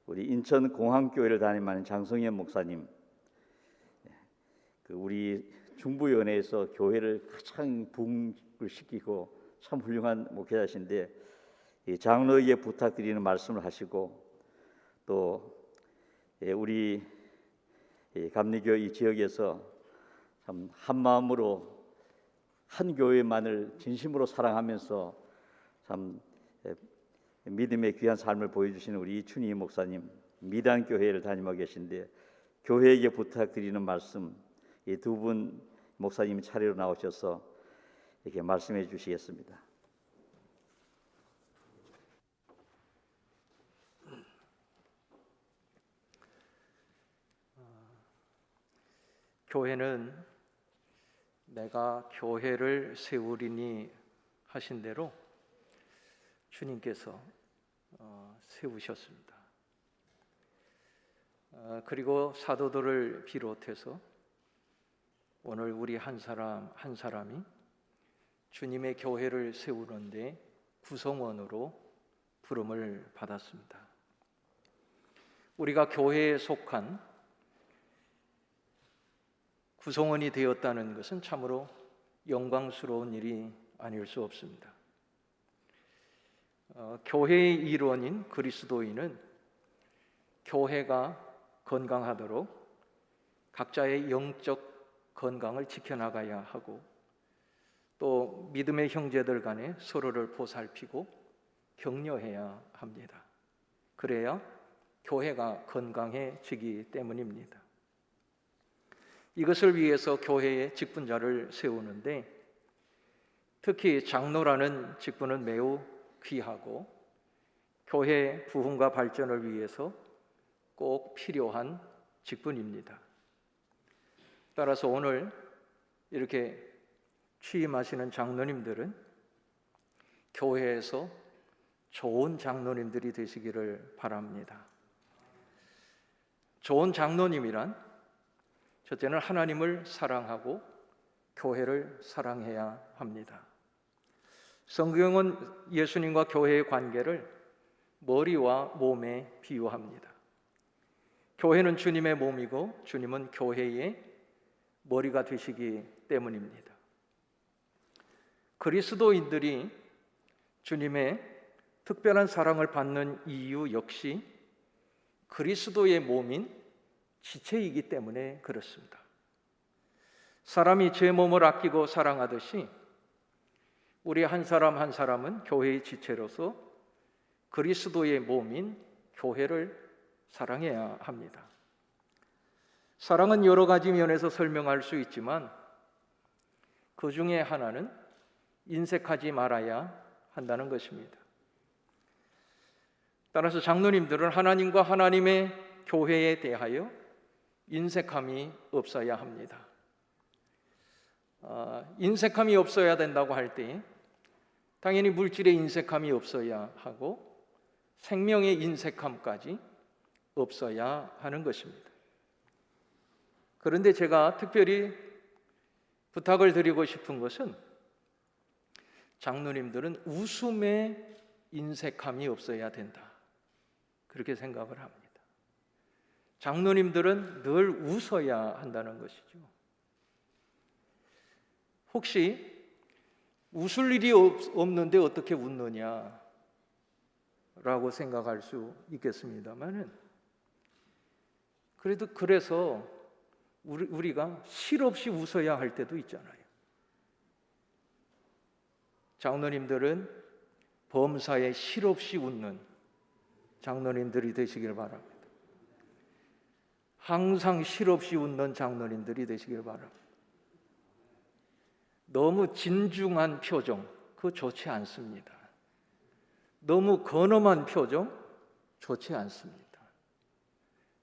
우리 인천 공항교회를 담임하는 장성현 목사님, 그 우리 중부연회에서 교회를 가장 부흥을 시키고 참 훌륭한 목회자신데 장로에게 부탁드리는 말씀을 하시고 또 우리 감리교 이 지역에서 참 한 마음으로 한 교회만을 진심으로 사랑하면서 참 믿음의 귀한 삶을 보여주시는 우리 이춘희 목사님, 미단교회를 다니고 계신데 교회에게 부탁드리는 말씀, 이 두 분 목사님이 차례로 나오셔서 이렇게 말씀해 주시겠습니다. 교회는 내가 교회를 세우리니 하신 대로 주님께서 세우셨습니다. 그리고 사도들을 비롯해서 오늘 우리 한 사람 한 사람이 주님의 교회를 세우는데 구성원으로 부름을 받았습니다. 우리가 교회에 속한 구성원이 되었다는 것은 참으로 영광스러운 일이 아닐 수 없습니다. 교회의 일원인 그리스도인은 교회가 건강하도록 각자의 영적 건강을 지켜나가야 하고 또 믿음의 형제들 간에 서로를 보살피고 격려해야 합니다. 그래야 교회가 건강해지기 때문입니다. 이것을 위해서 교회의 직분자를 세우는데 특히 장로라는 직분은 매우 귀하고 교회 부흥과 발전을 위해서 꼭 필요한 직분입니다. 따라서 오늘 이렇게 취임하시는 장로님들은 교회에서 좋은 장로님들이 되시기를 바랍니다. 좋은 장로님이란 첫째는 하나님을 사랑하고 교회를 사랑해야 합니다. 성경은 예수님과 교회의 관계를 머리와 몸에 비유합니다. 교회는 주님의 몸이고 주님은 교회의 머리가 되시기 때문입니다. 그리스도인들이 주님의 특별한 사랑을 받는 이유 역시 그리스도의 몸인 지체이기 때문에 그렇습니다. 사람이 제 몸을 아끼고 사랑하듯이 우리 한 사람 한 사람은 교회의 지체로서 그리스도의 몸인 교회를 사랑해야 합니다. 사랑은 여러 가지 면에서 설명할 수 있지만 그 중에 하나는 인색하지 말아야 한다는 것입니다. 따라서 장로님들은 하나님과 하나님의 교회에 대하여 인색함이 없어야 합니다. 인색함이 없어야 된다고 할 때 당연히 물질의 인색함이 없어야 하고 생명의 인색함까지 없어야 하는 것입니다. 그런데 제가 특별히 부탁을 드리고 싶은 것은 장로님들은 웃음에 인색함이 없어야 된다, 그렇게 생각을 합니다. 장로님들은 늘 웃어야 한다는 것이죠. 혹시 웃을 일이 없는데 어떻게 웃느냐 라고 생각할 수 있겠습니다만은, 그래서 우리가 실없이 웃어야 할 때도 있잖아요. 장로님들은 범사에 실없이 웃는 장로님들이 되시길 바랍니다. 항상 실없이 웃는 장로님들이 되시길 바랍니다. 너무 진중한 표정, 그거 좋지 않습니다. 너무 근엄한 표정, 좋지 않습니다.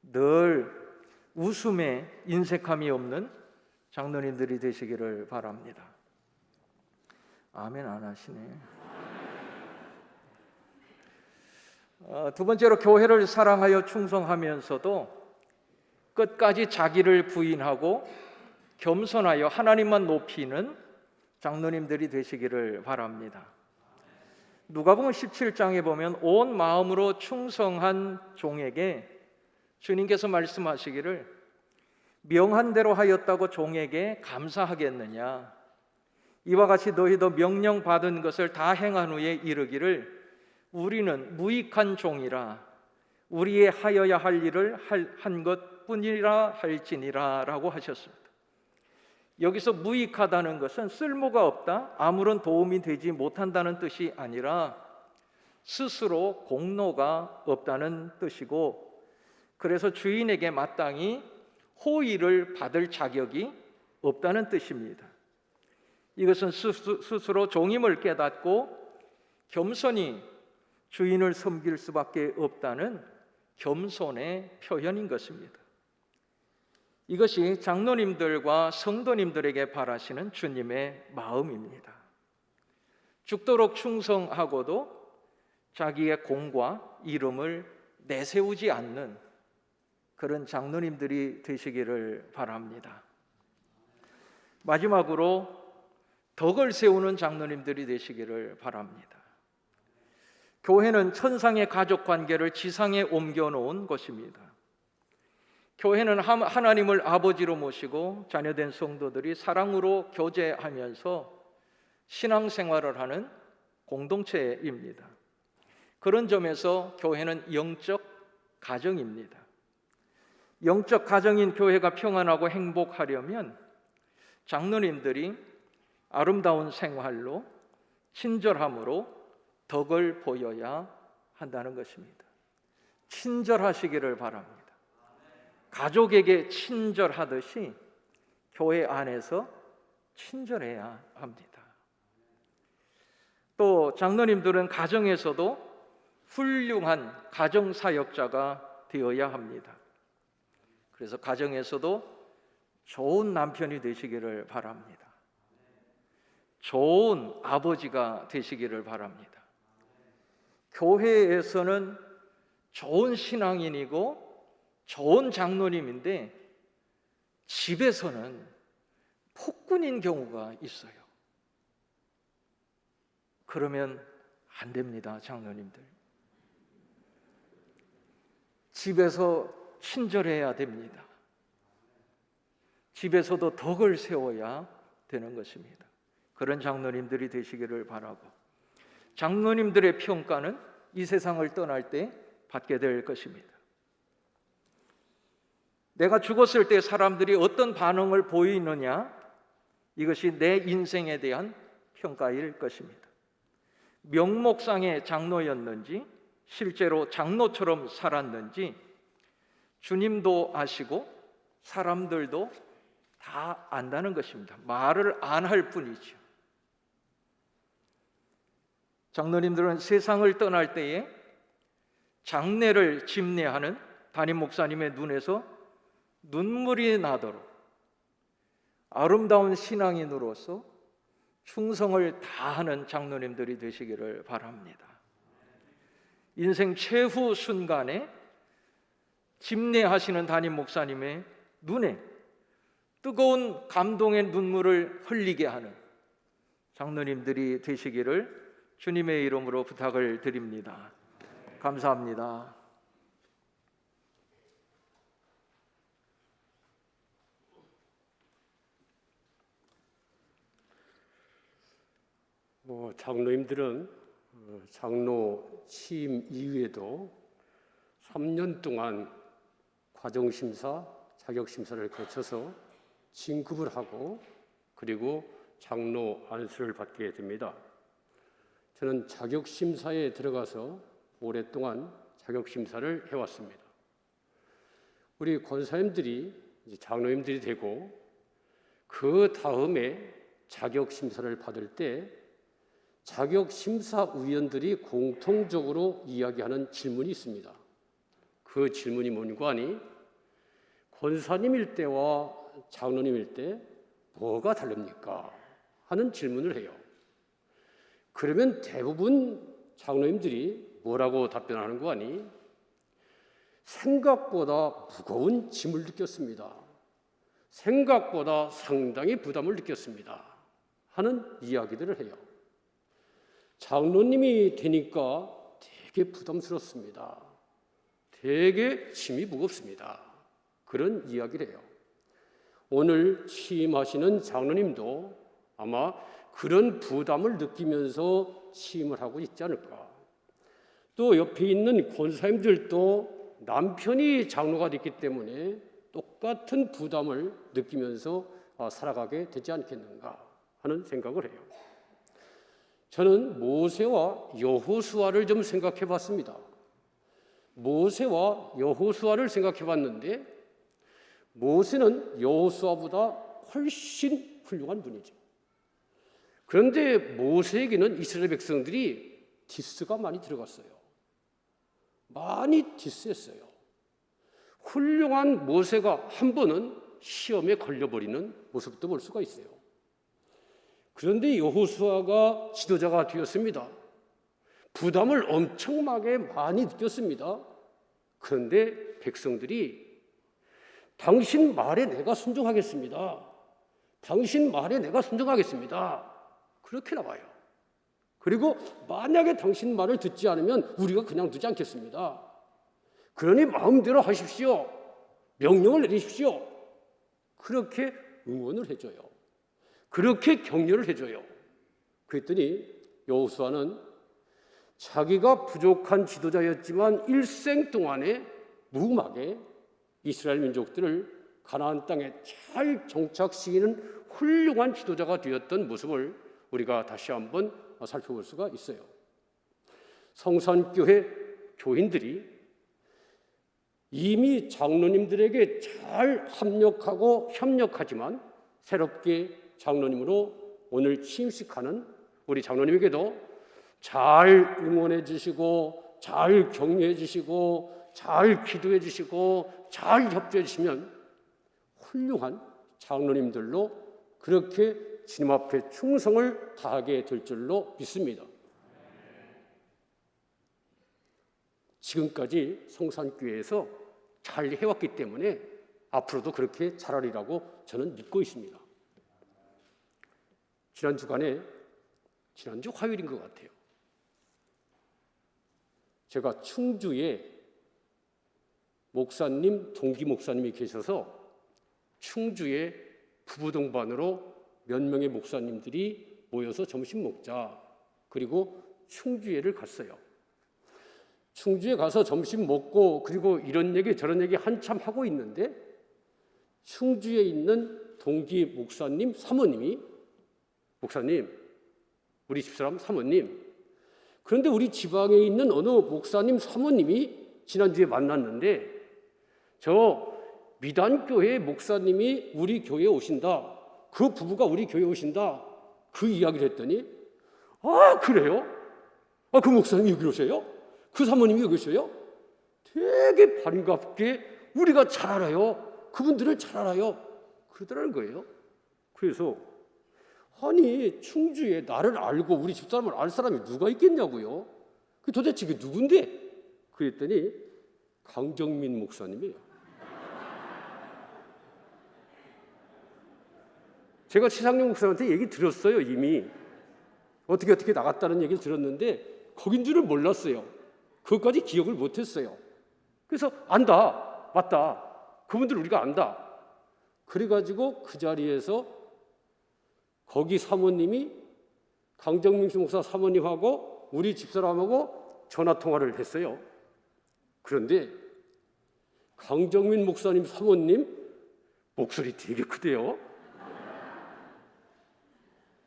늘 웃음에 인색함이 없는 장로님들이 되시기를 바랍니다. 아멘 안 하시네. 두 번째로 교회를 사랑하여 충성하면서도 끝까지 자기를 부인하고 겸손하여 하나님만 높이는 장로님들이 되시기를 바랍니다. 누가복음 17장에 보면 온 마음으로 충성한 종에게 주님께서 말씀하시기를 명한 대로 하였다고 종에게 감사하겠느냐, 이와 같이 너희도 명령 받은 것을 다 행한 후에 이르기를 우리는 무익한 종이라 우리의 하여야 할 일을 한 것뿐이라 할지니라 라고 하셨습니다. 여기서 무익하다는 것은 쓸모가 없다, 아무런 도움이 되지 못한다는 뜻이 아니라 스스로 공로가 없다는 뜻이고, 그래서 주인에게 마땅히 호의를 받을 자격이 없다는 뜻입니다. 이것은 스스로 종임을 깨닫고 겸손히 주인을 섬길 수밖에 없다는 겸손의 표현인 것입니다. 이것이 장로님들과 성도님들에게 바라시는 주님의 마음입니다. 죽도록 충성하고도 자기의 공과 이름을 내세우지 않는 그런 장로님들이 되시기를 바랍니다. 마지막으로 덕을 세우는 장로님들이 되시기를 바랍니다. 교회는 천상의 가족 관계를 지상에 옮겨놓은 것입니다. 교회는 하나님을 아버지로 모시고 자녀된 성도들이 사랑으로 교제하면서 신앙생활을 하는 공동체입니다. 그런 점에서 교회는 영적 가정입니다. 영적 가정인 교회가 평안하고 행복하려면 장로님들이 아름다운 생활로 친절함으로 덕을 보여야 한다는 것입니다. 친절하시기를 바랍니다. 가족에게 친절하듯이 교회 안에서 친절해야 합니다. 또 장로님들은 가정에서도 훌륭한 가정사역자가 되어야 합니다. 그래서 가정에서도 좋은 남편이 되시기를 바랍니다. 좋은 아버지가 되시기를 바랍니다. 교회에서는 좋은 신앙인이고 좋은 장로님인데 집에서는 폭군인 경우가 있어요. 그러면 안 됩니다, 장로님들. 집에서 친절해야 됩니다. 집에서도 덕을 세워야 되는 것입니다. 그런 장로님들이 되시기를 바라고, 장로님들의 평가는 이 세상을 떠날 때 받게 될 것입니다. 내가 죽었을 때 사람들이 어떤 반응을 보이느냐, 이것이 내 인생에 대한 평가일 것입니다. 명목상의 장로였는지 실제로 장로처럼 살았는지 주님도 아시고 사람들도 다 안다는 것입니다. 말을 안 할 뿐이죠. 장로님들은 세상을 떠날 때에 장례를 집례하는 담임 목사님의 눈에서 눈물이 나도록 아름다운 신앙인으로서 충성을 다하는 장로님들이 되시기를 바랍니다. 인생 최후 순간에 집례하시는 담임 목사님의 눈에 뜨거운 감동의 눈물을 흘리게 하는 장로님들이 되시기를 주님의 이름으로 부탁을 드립니다. 감사합니다. 장로님들은 장로 취임 이후에도 3년 동안 과정심사, 자격심사를 거쳐서 진급을 하고 그리고 장로 안수를 받게 됩니다. 저는 자격심사에 들어가서 오랫동안 자격심사를 해왔습니다. 우리 권사님들이 이제 장로님들이 되고 그 다음에 자격심사를 받을 때 자격심사위원들이 공통적으로 이야기하는 질문이 있습니다. 그 질문이 뭔가 하니 권사님일 때와 장로님일 때 뭐가 다릅니까? 하는 질문을 해요. 그러면 대부분 장로님들이 뭐라고 답변하는 거 아니? 생각보다 무거운 짐을 느꼈습니다. 생각보다 상당히 부담을 느꼈습니다. 하는 이야기들을 해요. 장로님이 되니까 되게 부담스럽습니다. 되게 짐이 무겁습니다. 그런 이야기를 해요. 오늘 취임하시는 장로님도 아마 그런 부담을 느끼면서 취임을 하고 있지 않을까. 또 옆에 있는 권사님들도 남편이 장로가 됐기 때문에 똑같은 부담을 느끼면서 살아가게 되지 않겠는가 하는 생각을 해요. 저는 모세와 여호수아를 좀 생각해 봤습니다. 모세와 여호수아를 생각해 봤는데 모세는 여호수아보다 훨씬 훌륭한 분이죠. 그런데 모세에게는 이스라엘 백성들이 디스가 많이 들어갔어요. 많이 디스했어요. 훌륭한 모세가 한 번은 시험에 걸려버리는 모습도 볼 수가 있어요. 그런데 여호수아가 지도자가 되었습니다. 부담을 엄청나게 많이 느꼈습니다. 그런데 백성들이 당신 말에 내가 순종하겠습니다. 당신 말에 내가 순종하겠습니다. 그렇게 나와요. 그리고 만약에 당신 말을 듣지 않으면 우리가 그냥 두지 않겠습니다. 그러니 마음대로 하십시오. 명령을 내리십시오. 그렇게 응원을 해줘요. 그렇게 격려를 해줘요. 그랬더니 여호수아는 자기가 부족한 지도자였지만 일생 동안에 무음하게 이스라엘 민족들을 가나안 땅에 잘 정착시키는 훌륭한 지도자가 되었던 모습을 우리가 다시 한번 살펴볼 수가 있어요. 성산교회 교인들이 이미 장로님들에게 잘 합력하고 협력하지만 새롭게 장로님으로 오늘 취임식하는 우리 장로님에게도 잘 응원해 주시고 잘 격려해 주시고 잘 기도해 주시고 잘 협조해 주시면 훌륭한 장로님들로 그렇게 주님 앞에 충성을 다하게 될 줄로 믿습니다. 지금까지 성산교회에서 잘 해왔기 때문에 앞으로도 그렇게 자라리라고 저는 믿고 있습니다. 지난주 화요일인 것 같아요. 제가 충주에 목사님, 동기 목사님이 계셔서 충주에 부부 동반으로 몇 명의 목사님들이 모여서 점심 먹자. 그리고 충주에를 갔어요. 충주에 가서 점심 먹고 그리고 이런 얘기 저런 얘기 한참 하고 있는데 충주에 있는 동기 목사님 사모님이 목사님, 우리 집사람 사모님, 그런데 우리 지방에 있는 어느 목사님 사모님이 지난주에 만났는데 저 미단교회 목사님이 우리 교회에 오신다. 그 부부가 우리 교회에 오신다. 그 이야기를 했더니 아 그래요? 아 그 목사님이 여기 오세요? 그 사모님이 여기 오세요? 되게 반갑게 우리가 잘 알아요. 그분들을 잘 알아요. 그러더라는 거예요. 그래서 아니 충주에 나를 알고 우리 집사람을 알 사람이 누가 있겠냐고요. 그 도대체 이게 누군데? 그랬더니 강정민 목사님이에요. 제가 최상용 목사한테 얘기 들었어요. 이미 어떻게 나갔다는 얘기를 들었는데 거긴 줄을 몰랐어요. 그것까지 기억을 못했어요. 그래서 안다, 맞다, 그분들 우리가 안다. 그래가지고 그 자리에서 거기 사모님이 강정민 목사 사모님하고 우리 집사람하고 전화 통화를 했어요. 그런데 강정민 목사님 사모님 목소리 되게 크대요.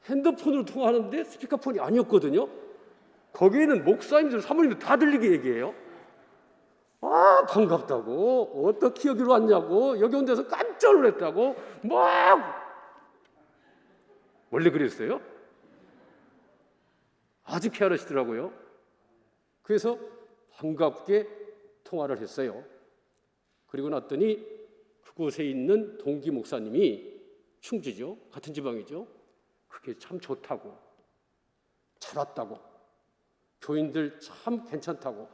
핸드폰으로 통화하는데 스피커폰이 아니었거든요. 거기에는 목사님들 사모님들 다 들리게 얘기해요. 아 반갑다고, 어떻게 여기로 왔냐고, 여기 온 데서 깜짝 놀랐다고 막 원래 그랬어요? 아주 쾌활하시더라고요. 그래서 반갑게 통화를 했어요. 그리고 났더니 그곳에 있는 동기 목사님이 충주죠. 같은 지방이죠. 그게 참 좋다고, 잘 왔다고, 교인들 참 괜찮다고,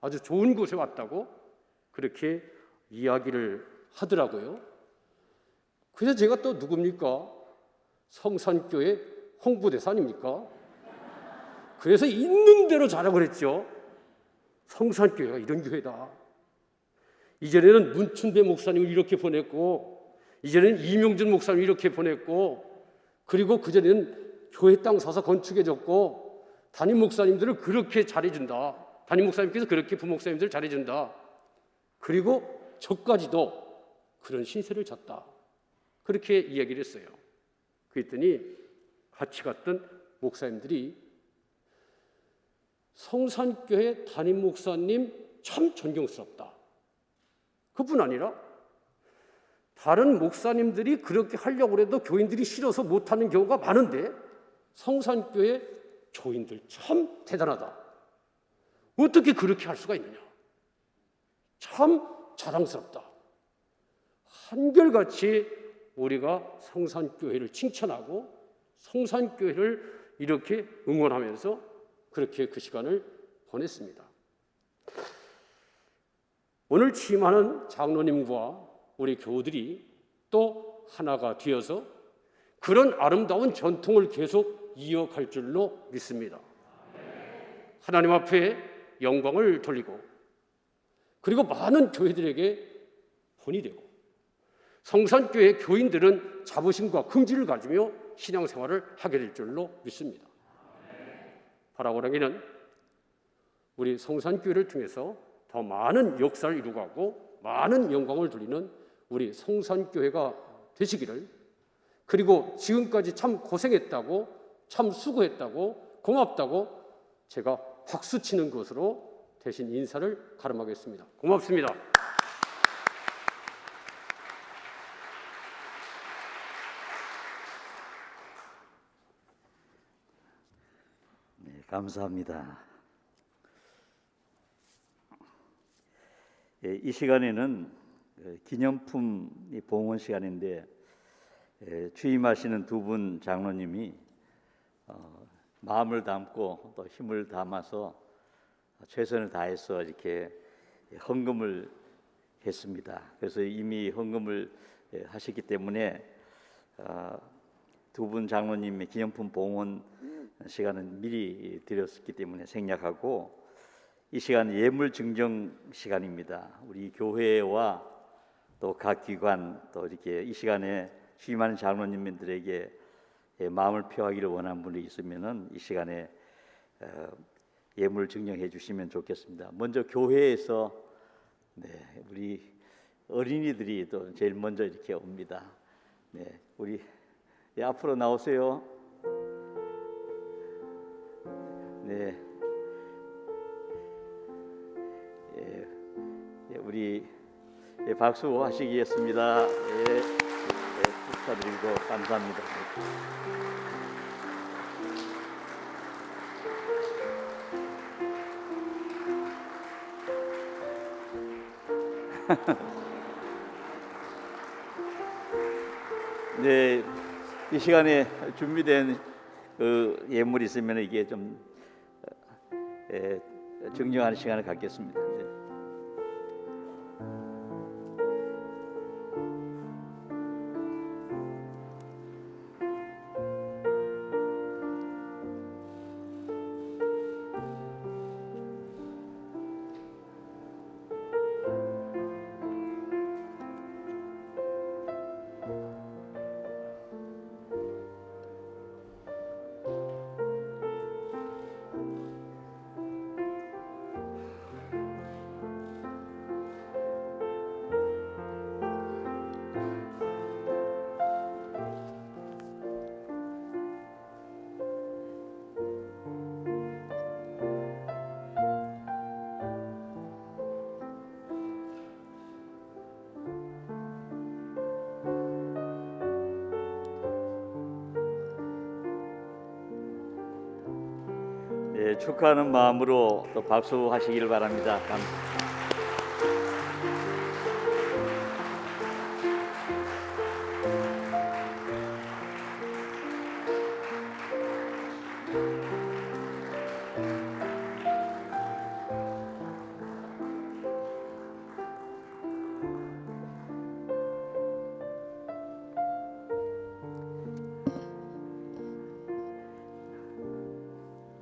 아주 좋은 곳에 왔다고 그렇게 이야기를 하더라고요. 그래서 제가 또 누굽니까? 성산교회 홍보대사 아닙니까? 그래서 있는 대로 자랑을 했죠. 성산교회가 이런 교회다. 이전에는 문춘배 목사님을 이렇게 보냈고, 이전에는 이명준 목사님을 이렇게 보냈고, 그리고 그전에는 교회 땅 사서 건축해줬고, 담임 목사님들을 그렇게 잘해준다. 담임 목사님께서 그렇게 부목사님들을 잘해준다. 그리고 저까지도 그런 신세를 졌다. 그렇게 이야기를 했어요. 그랬더니 같이 갔던 목사님들이 성산교회 담임 목사님 참 존경스럽다. 그뿐 아니라 다른 목사님들이 그렇게 하려고 해도 교인들이 싫어서 못하는 경우가 많은데 성산교회 교인들 참 대단하다. 어떻게 그렇게 할 수가 있느냐. 참 자랑스럽다. 한결같이 우리가 성산교회를 칭찬하고 성산교회를 이렇게 응원하면서 그렇게 그 시간을 보냈습니다. 오늘 취임하는 장로님과 우리 교우들이 또 하나가 되어서 그런 아름다운 전통을 계속 이어갈 줄로 믿습니다. 하나님 앞에 영광을 돌리고 그리고 많은 교회들에게 본이 되고 성산교회 교인들은 자부심과 긍지를 가지며 신앙생활을 하게 될 줄로 믿습니다. 바라고랑이는 우리 성산교회를 통해서 더 많은 역사를 이루고 많은 영광을 돌리는 우리 성산교회가 되시기를, 그리고 지금까지 참 고생했다고, 참 수고했다고, 고맙다고 제가 박수치는 것으로 대신 인사를 가름하겠습니다. 고맙습니다. 네, 감사합니다. 이 시간에는 기념품 봉헌 시간인데 취임하시는 두 분 장로님이 마음을 담고 또 힘을 담아서 최선을 다해서 이렇게 헌금을 했습니다. 그래서 이미 헌금을 하셨기 때문에 두 분 장로님의 기념품 봉헌 시간은 미리 드렸기 때문에 생략하고, 이 시간은 예물 증정 시간입니다. 우리 교회와 또 각 기관, 또 이렇게 이 시간에 취임하는 장로님들에게 마음을 표하기를 원하는 분이 있으면은 이 시간에 예물 증정해 주시면 좋겠습니다. 먼저 교회에서 우리 어린이들이 또 제일 먼저 이렇게 옵니다. 우리 앞으로 나오세요. 우리 박수 하시겠습니다. 축하드리고 감사합니다. 네, 이 시간에 준비된 그 예물이 있으면 이게 좀 증정하는 시간을 갖겠습니다. 축하하는 마음으로 또 박수하시기를 바랍니다. 감사합니다.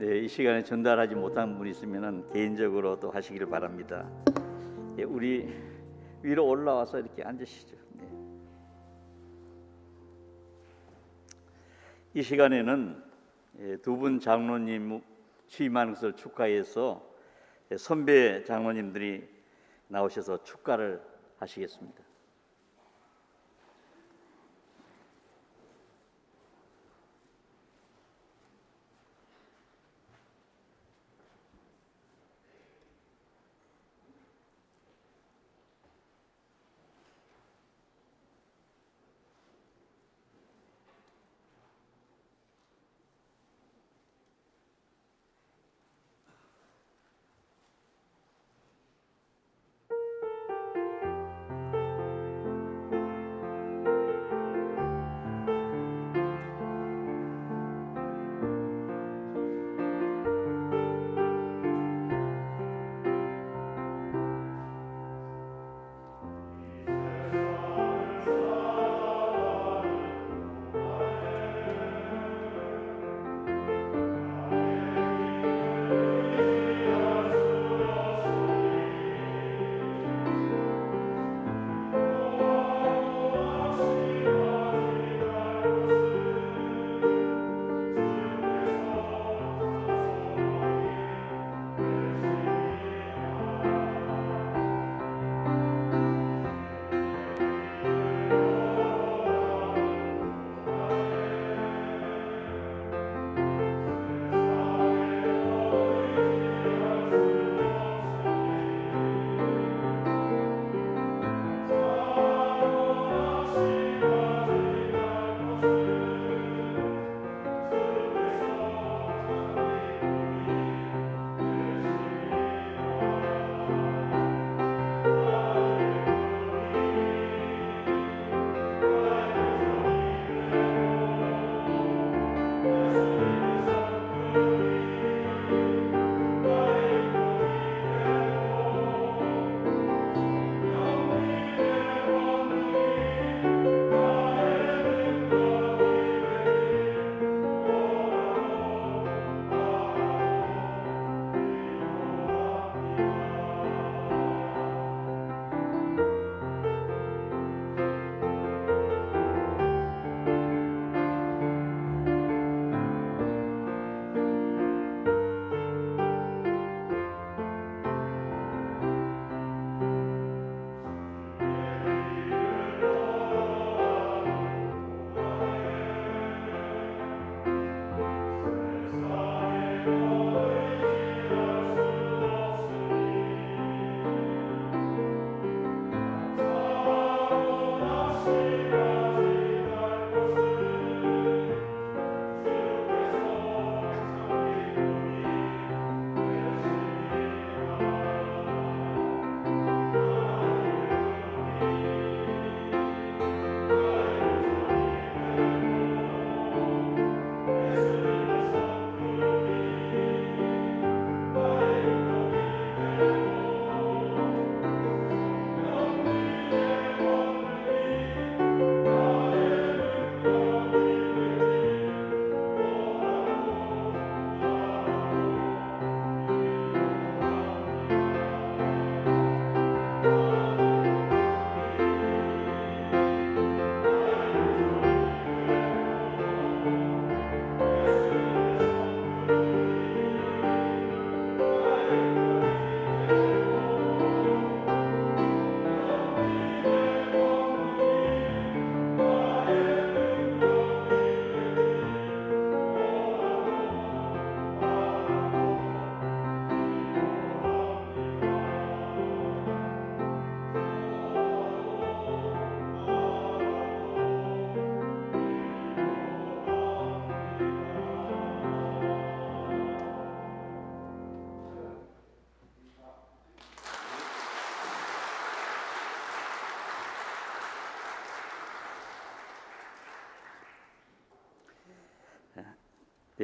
이 시간에 전달하지 못한 분이 있으면 개인적으로 또 하시기를 바랍니다. 우리 위로 올라와서 이렇게 앉으시죠. 이 시간에는 두 분 장로님 취임하는 것을 축하해서 선배 장로님들이 나오셔서 축가를 하시겠습니다.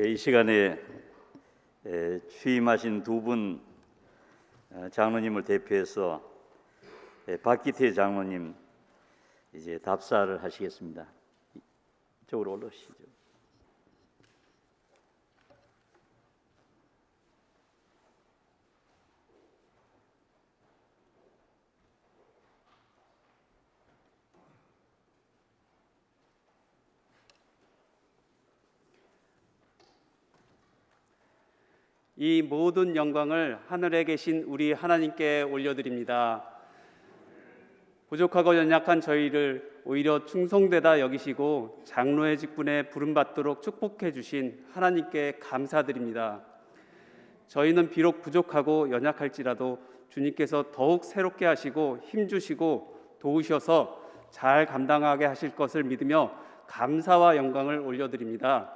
이 시간에 취임하신 두 분 장로님을 대표해서 박기태 장로님 이제 답사를 하시겠습니다. 이쪽으로 올라오시죠. 이 모든 영광을 하늘에 계신 우리 하나님께 올려드립니다. 부족하고 연약한 저희를 오히려 충성되다 여기시고 장로의 직분에 부름받도록 축복해 주신 하나님께 감사드립니다. 저희는 비록 부족하고 연약할지라도 주님께서 더욱 새롭게 하시고 힘주시고 도우셔서 잘 감당하게 하실 것을 믿으며 감사와 영광을 올려드립니다.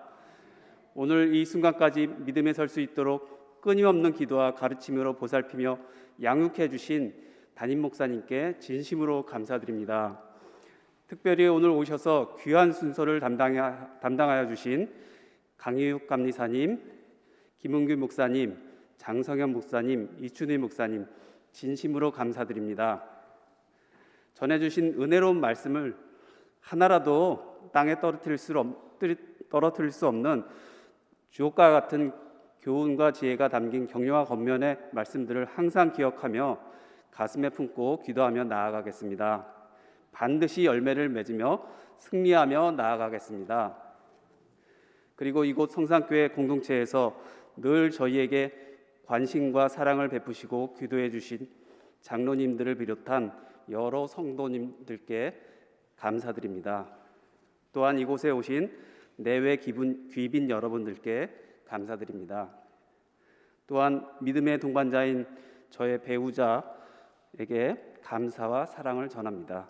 오늘 이 순간까지 믿음에 설 수 있도록 끊임없는 기도와 가르침으로 보살피며 양육해 주신 담임 목사님께 진심으로 감사드립니다. 특별히 오늘 오셔서 귀한 순서를 담당하여 주신 강희욱 감리사님, 김은규 목사님, 장성현 목사님, 이춘희 목사님 진심으로 감사드립니다. 전해주신 은혜로운 말씀을 하나라도 땅에 떨어뜨릴 수 없는 주옥과 같은 교훈과 지혜가 담긴 격려와 권면의 말씀들을 항상 기억하며 가슴에 품고 기도하며 나아가겠습니다. 반드시 열매를 맺으며 승리하며 나아가겠습니다. 그리고 이곳 성산교회 공동체에서 늘 저희에게 관심과 사랑을 베푸시고 기도해 주신 장로님들을 비롯한 여러 성도님들께 감사드립니다. 또한 이곳에 오신 내외 귀빈 여러분들께 감사드립니다. 또한 믿음의 동반자인 저의 배우자에게 감사와 사랑을 전합니다.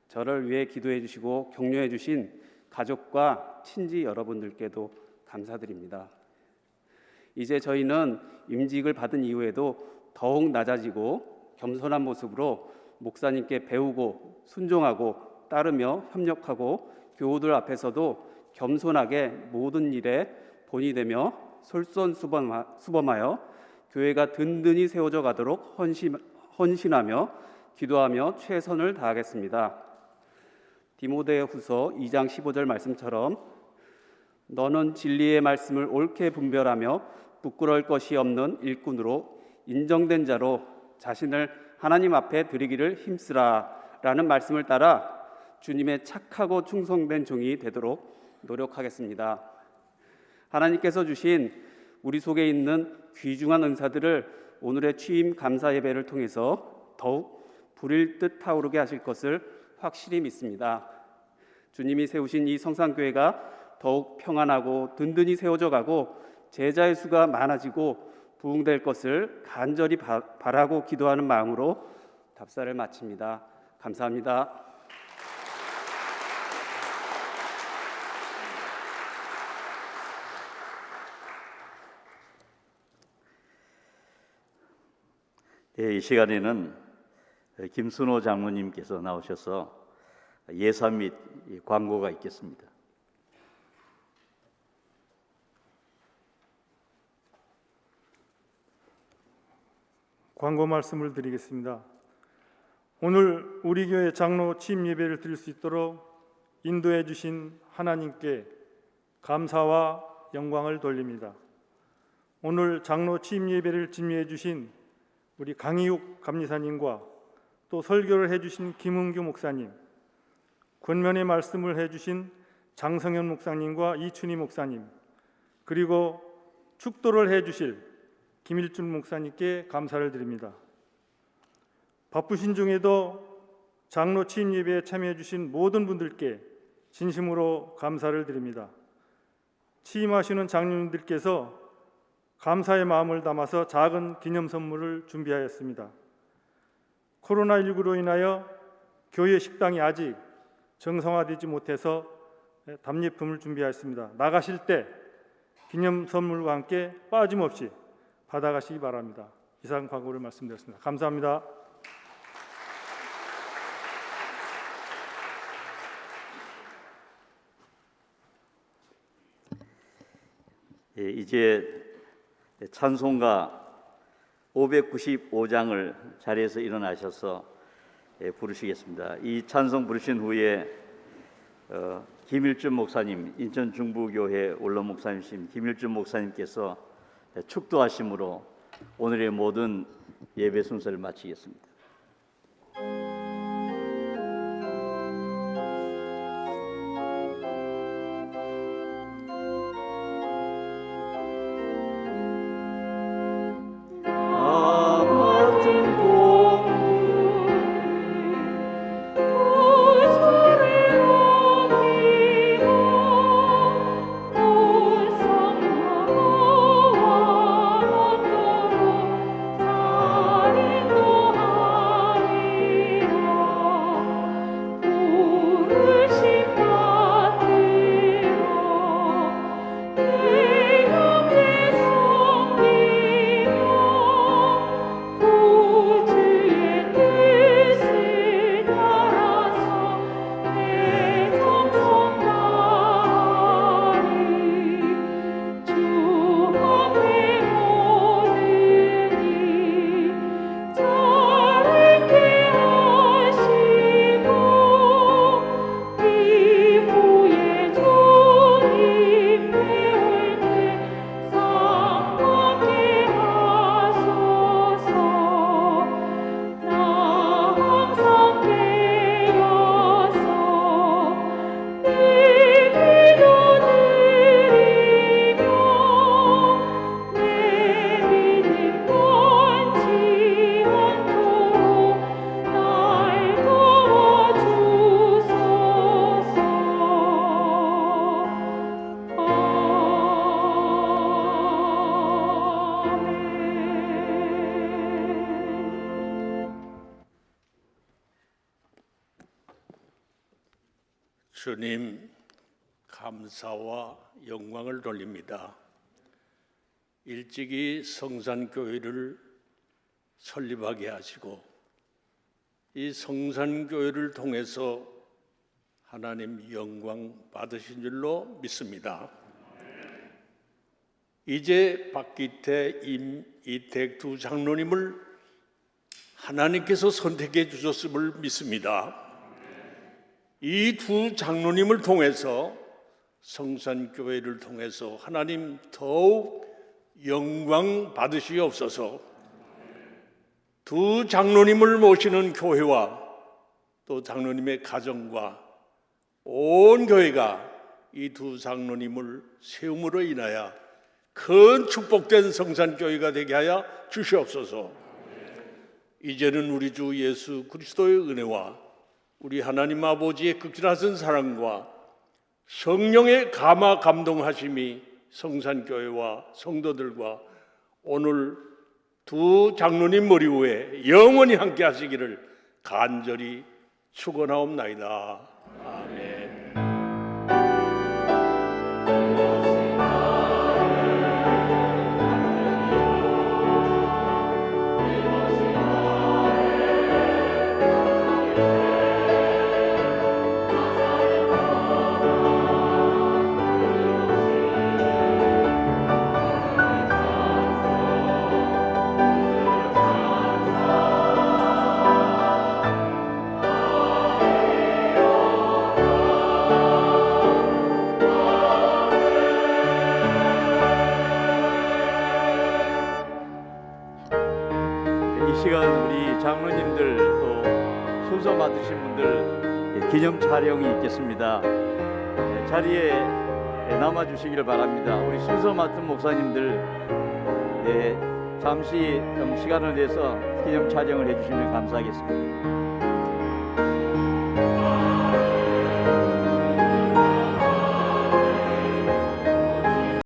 저를 위해 기도해 주시고 격려해 주신 가족과 친지 여러분들께도 감사드립니다. 이제 저희는 임직을 받은 이후에도 더욱 낮아지고 겸손한 모습으로 목사님께 배우고 순종하고 따르며 협력하고 교우들 앞에서도 겸손하게 모든 일에 본이 되며 솔선수범하여 교회가 든든히 세워져 가도록 헌신하며 기도하며 최선을 다하겠습니다. 디모데후서 2장 15절 말씀처럼 너는 진리의 말씀을 옳게 분별하며 부끄러울 것이 없는 일꾼으로 인정된 자로 자신을 하나님 앞에 드리기를 힘쓰라 라는 말씀을 따라 주님의 착하고 충성된 종이 되도록 노력하겠습니다. 하나님께서 주신 우리 속에 있는 귀중한 은사들을 오늘의 취임 감사 예배를 통해서 더욱 불일 듯 타오르게 하실 것을 확실히 믿습니다. 주님이 세우신 이 성산교회가 더욱 평안하고 든든히 세워져 가고 제자의 수가 많아지고 부흥될 것을 간절히 바라고 기도하는 마음으로 답사를 마칩니다. 감사합니다. 이 시간에는 김순호 장로님께서 나오셔서 예산 및 광고가 있겠습니다. 광고 말씀을 드리겠습니다. 오늘 우리 교회 장로 취임 예배를 드릴 수 있도록 인도해 주신 하나님께 감사와 영광을 돌립니다. 오늘 장로 취임 예배를 진미해 주신 우리 강희욱 감리사님과 또 설교를 해주신 김은규 목사님, 권면의 말씀을 해주신 장성현 목사님과 이춘희 목사님, 그리고 축도를 해주실 김일준 목사님께 감사를 드립니다. 바쁘신 중에도 장로 취임 예배에 참여해 주신 모든 분들께 진심으로 감사를 드립니다. 취임하시는 장로님들께서 감사의 마음을 담아서 작은 기념 선물을 준비하였습니다. 코로나19로 인하여 교회 식당이 아직 정상화되지 못해서 답례품을 준비하였습니다. 나가실 때 기념 선물과 함께 빠짐없이 받아가시기 바랍니다. 이상 광고를 말씀드렸습니다. 감사합니다. 이제 찬송가 595장을 자리에서 일어나셔서 부르시겠습니다. 이 찬송 부르신 후에 김일준 목사님, 인천 중부교회 원로 목사님이신 김일준 목사님께서 축도하심으로 오늘의 모든 예배 순서를 마치겠습니다. 주님, 감사와 영광을 돌립니다. 일찍이 성산교회를 설립하게 하시고 이 성산교회를 통해서 하나님 영광 받으신 줄로 믿습니다. 이제 박기태, 임이택 두 장로님을 하나님께서 선택해 주셨음을 믿습니다. 이 두 장로님을 통해서 성산교회를 통해서 하나님 더욱 영광 받으시옵소서. 두 장로님을 모시는 교회와 또 장로님의 가정과 온 교회가 이 두 장로님을 세움으로 인하여 큰 축복된 성산교회가 되게 하여 주시옵소서. 이제는 우리 주 예수 그리스도의 은혜와 우리 하나님 아버지의 극진하신 사랑과 성령의 감화 감동하심이 성산교회와 성도들과 오늘 두 장로님 머리 위에 영원히 함께 하시기를 간절히 축원하옵나이다. 아멘. 장로님들 또 순서 맡으신 분들 기념 촬영이 있겠습니다. 자리에 남아주시기를 바랍니다. 우리 순서 맡은 목사님들 잠시 좀 시간을 내서 기념 촬영을 해주시면 감사하겠습니다.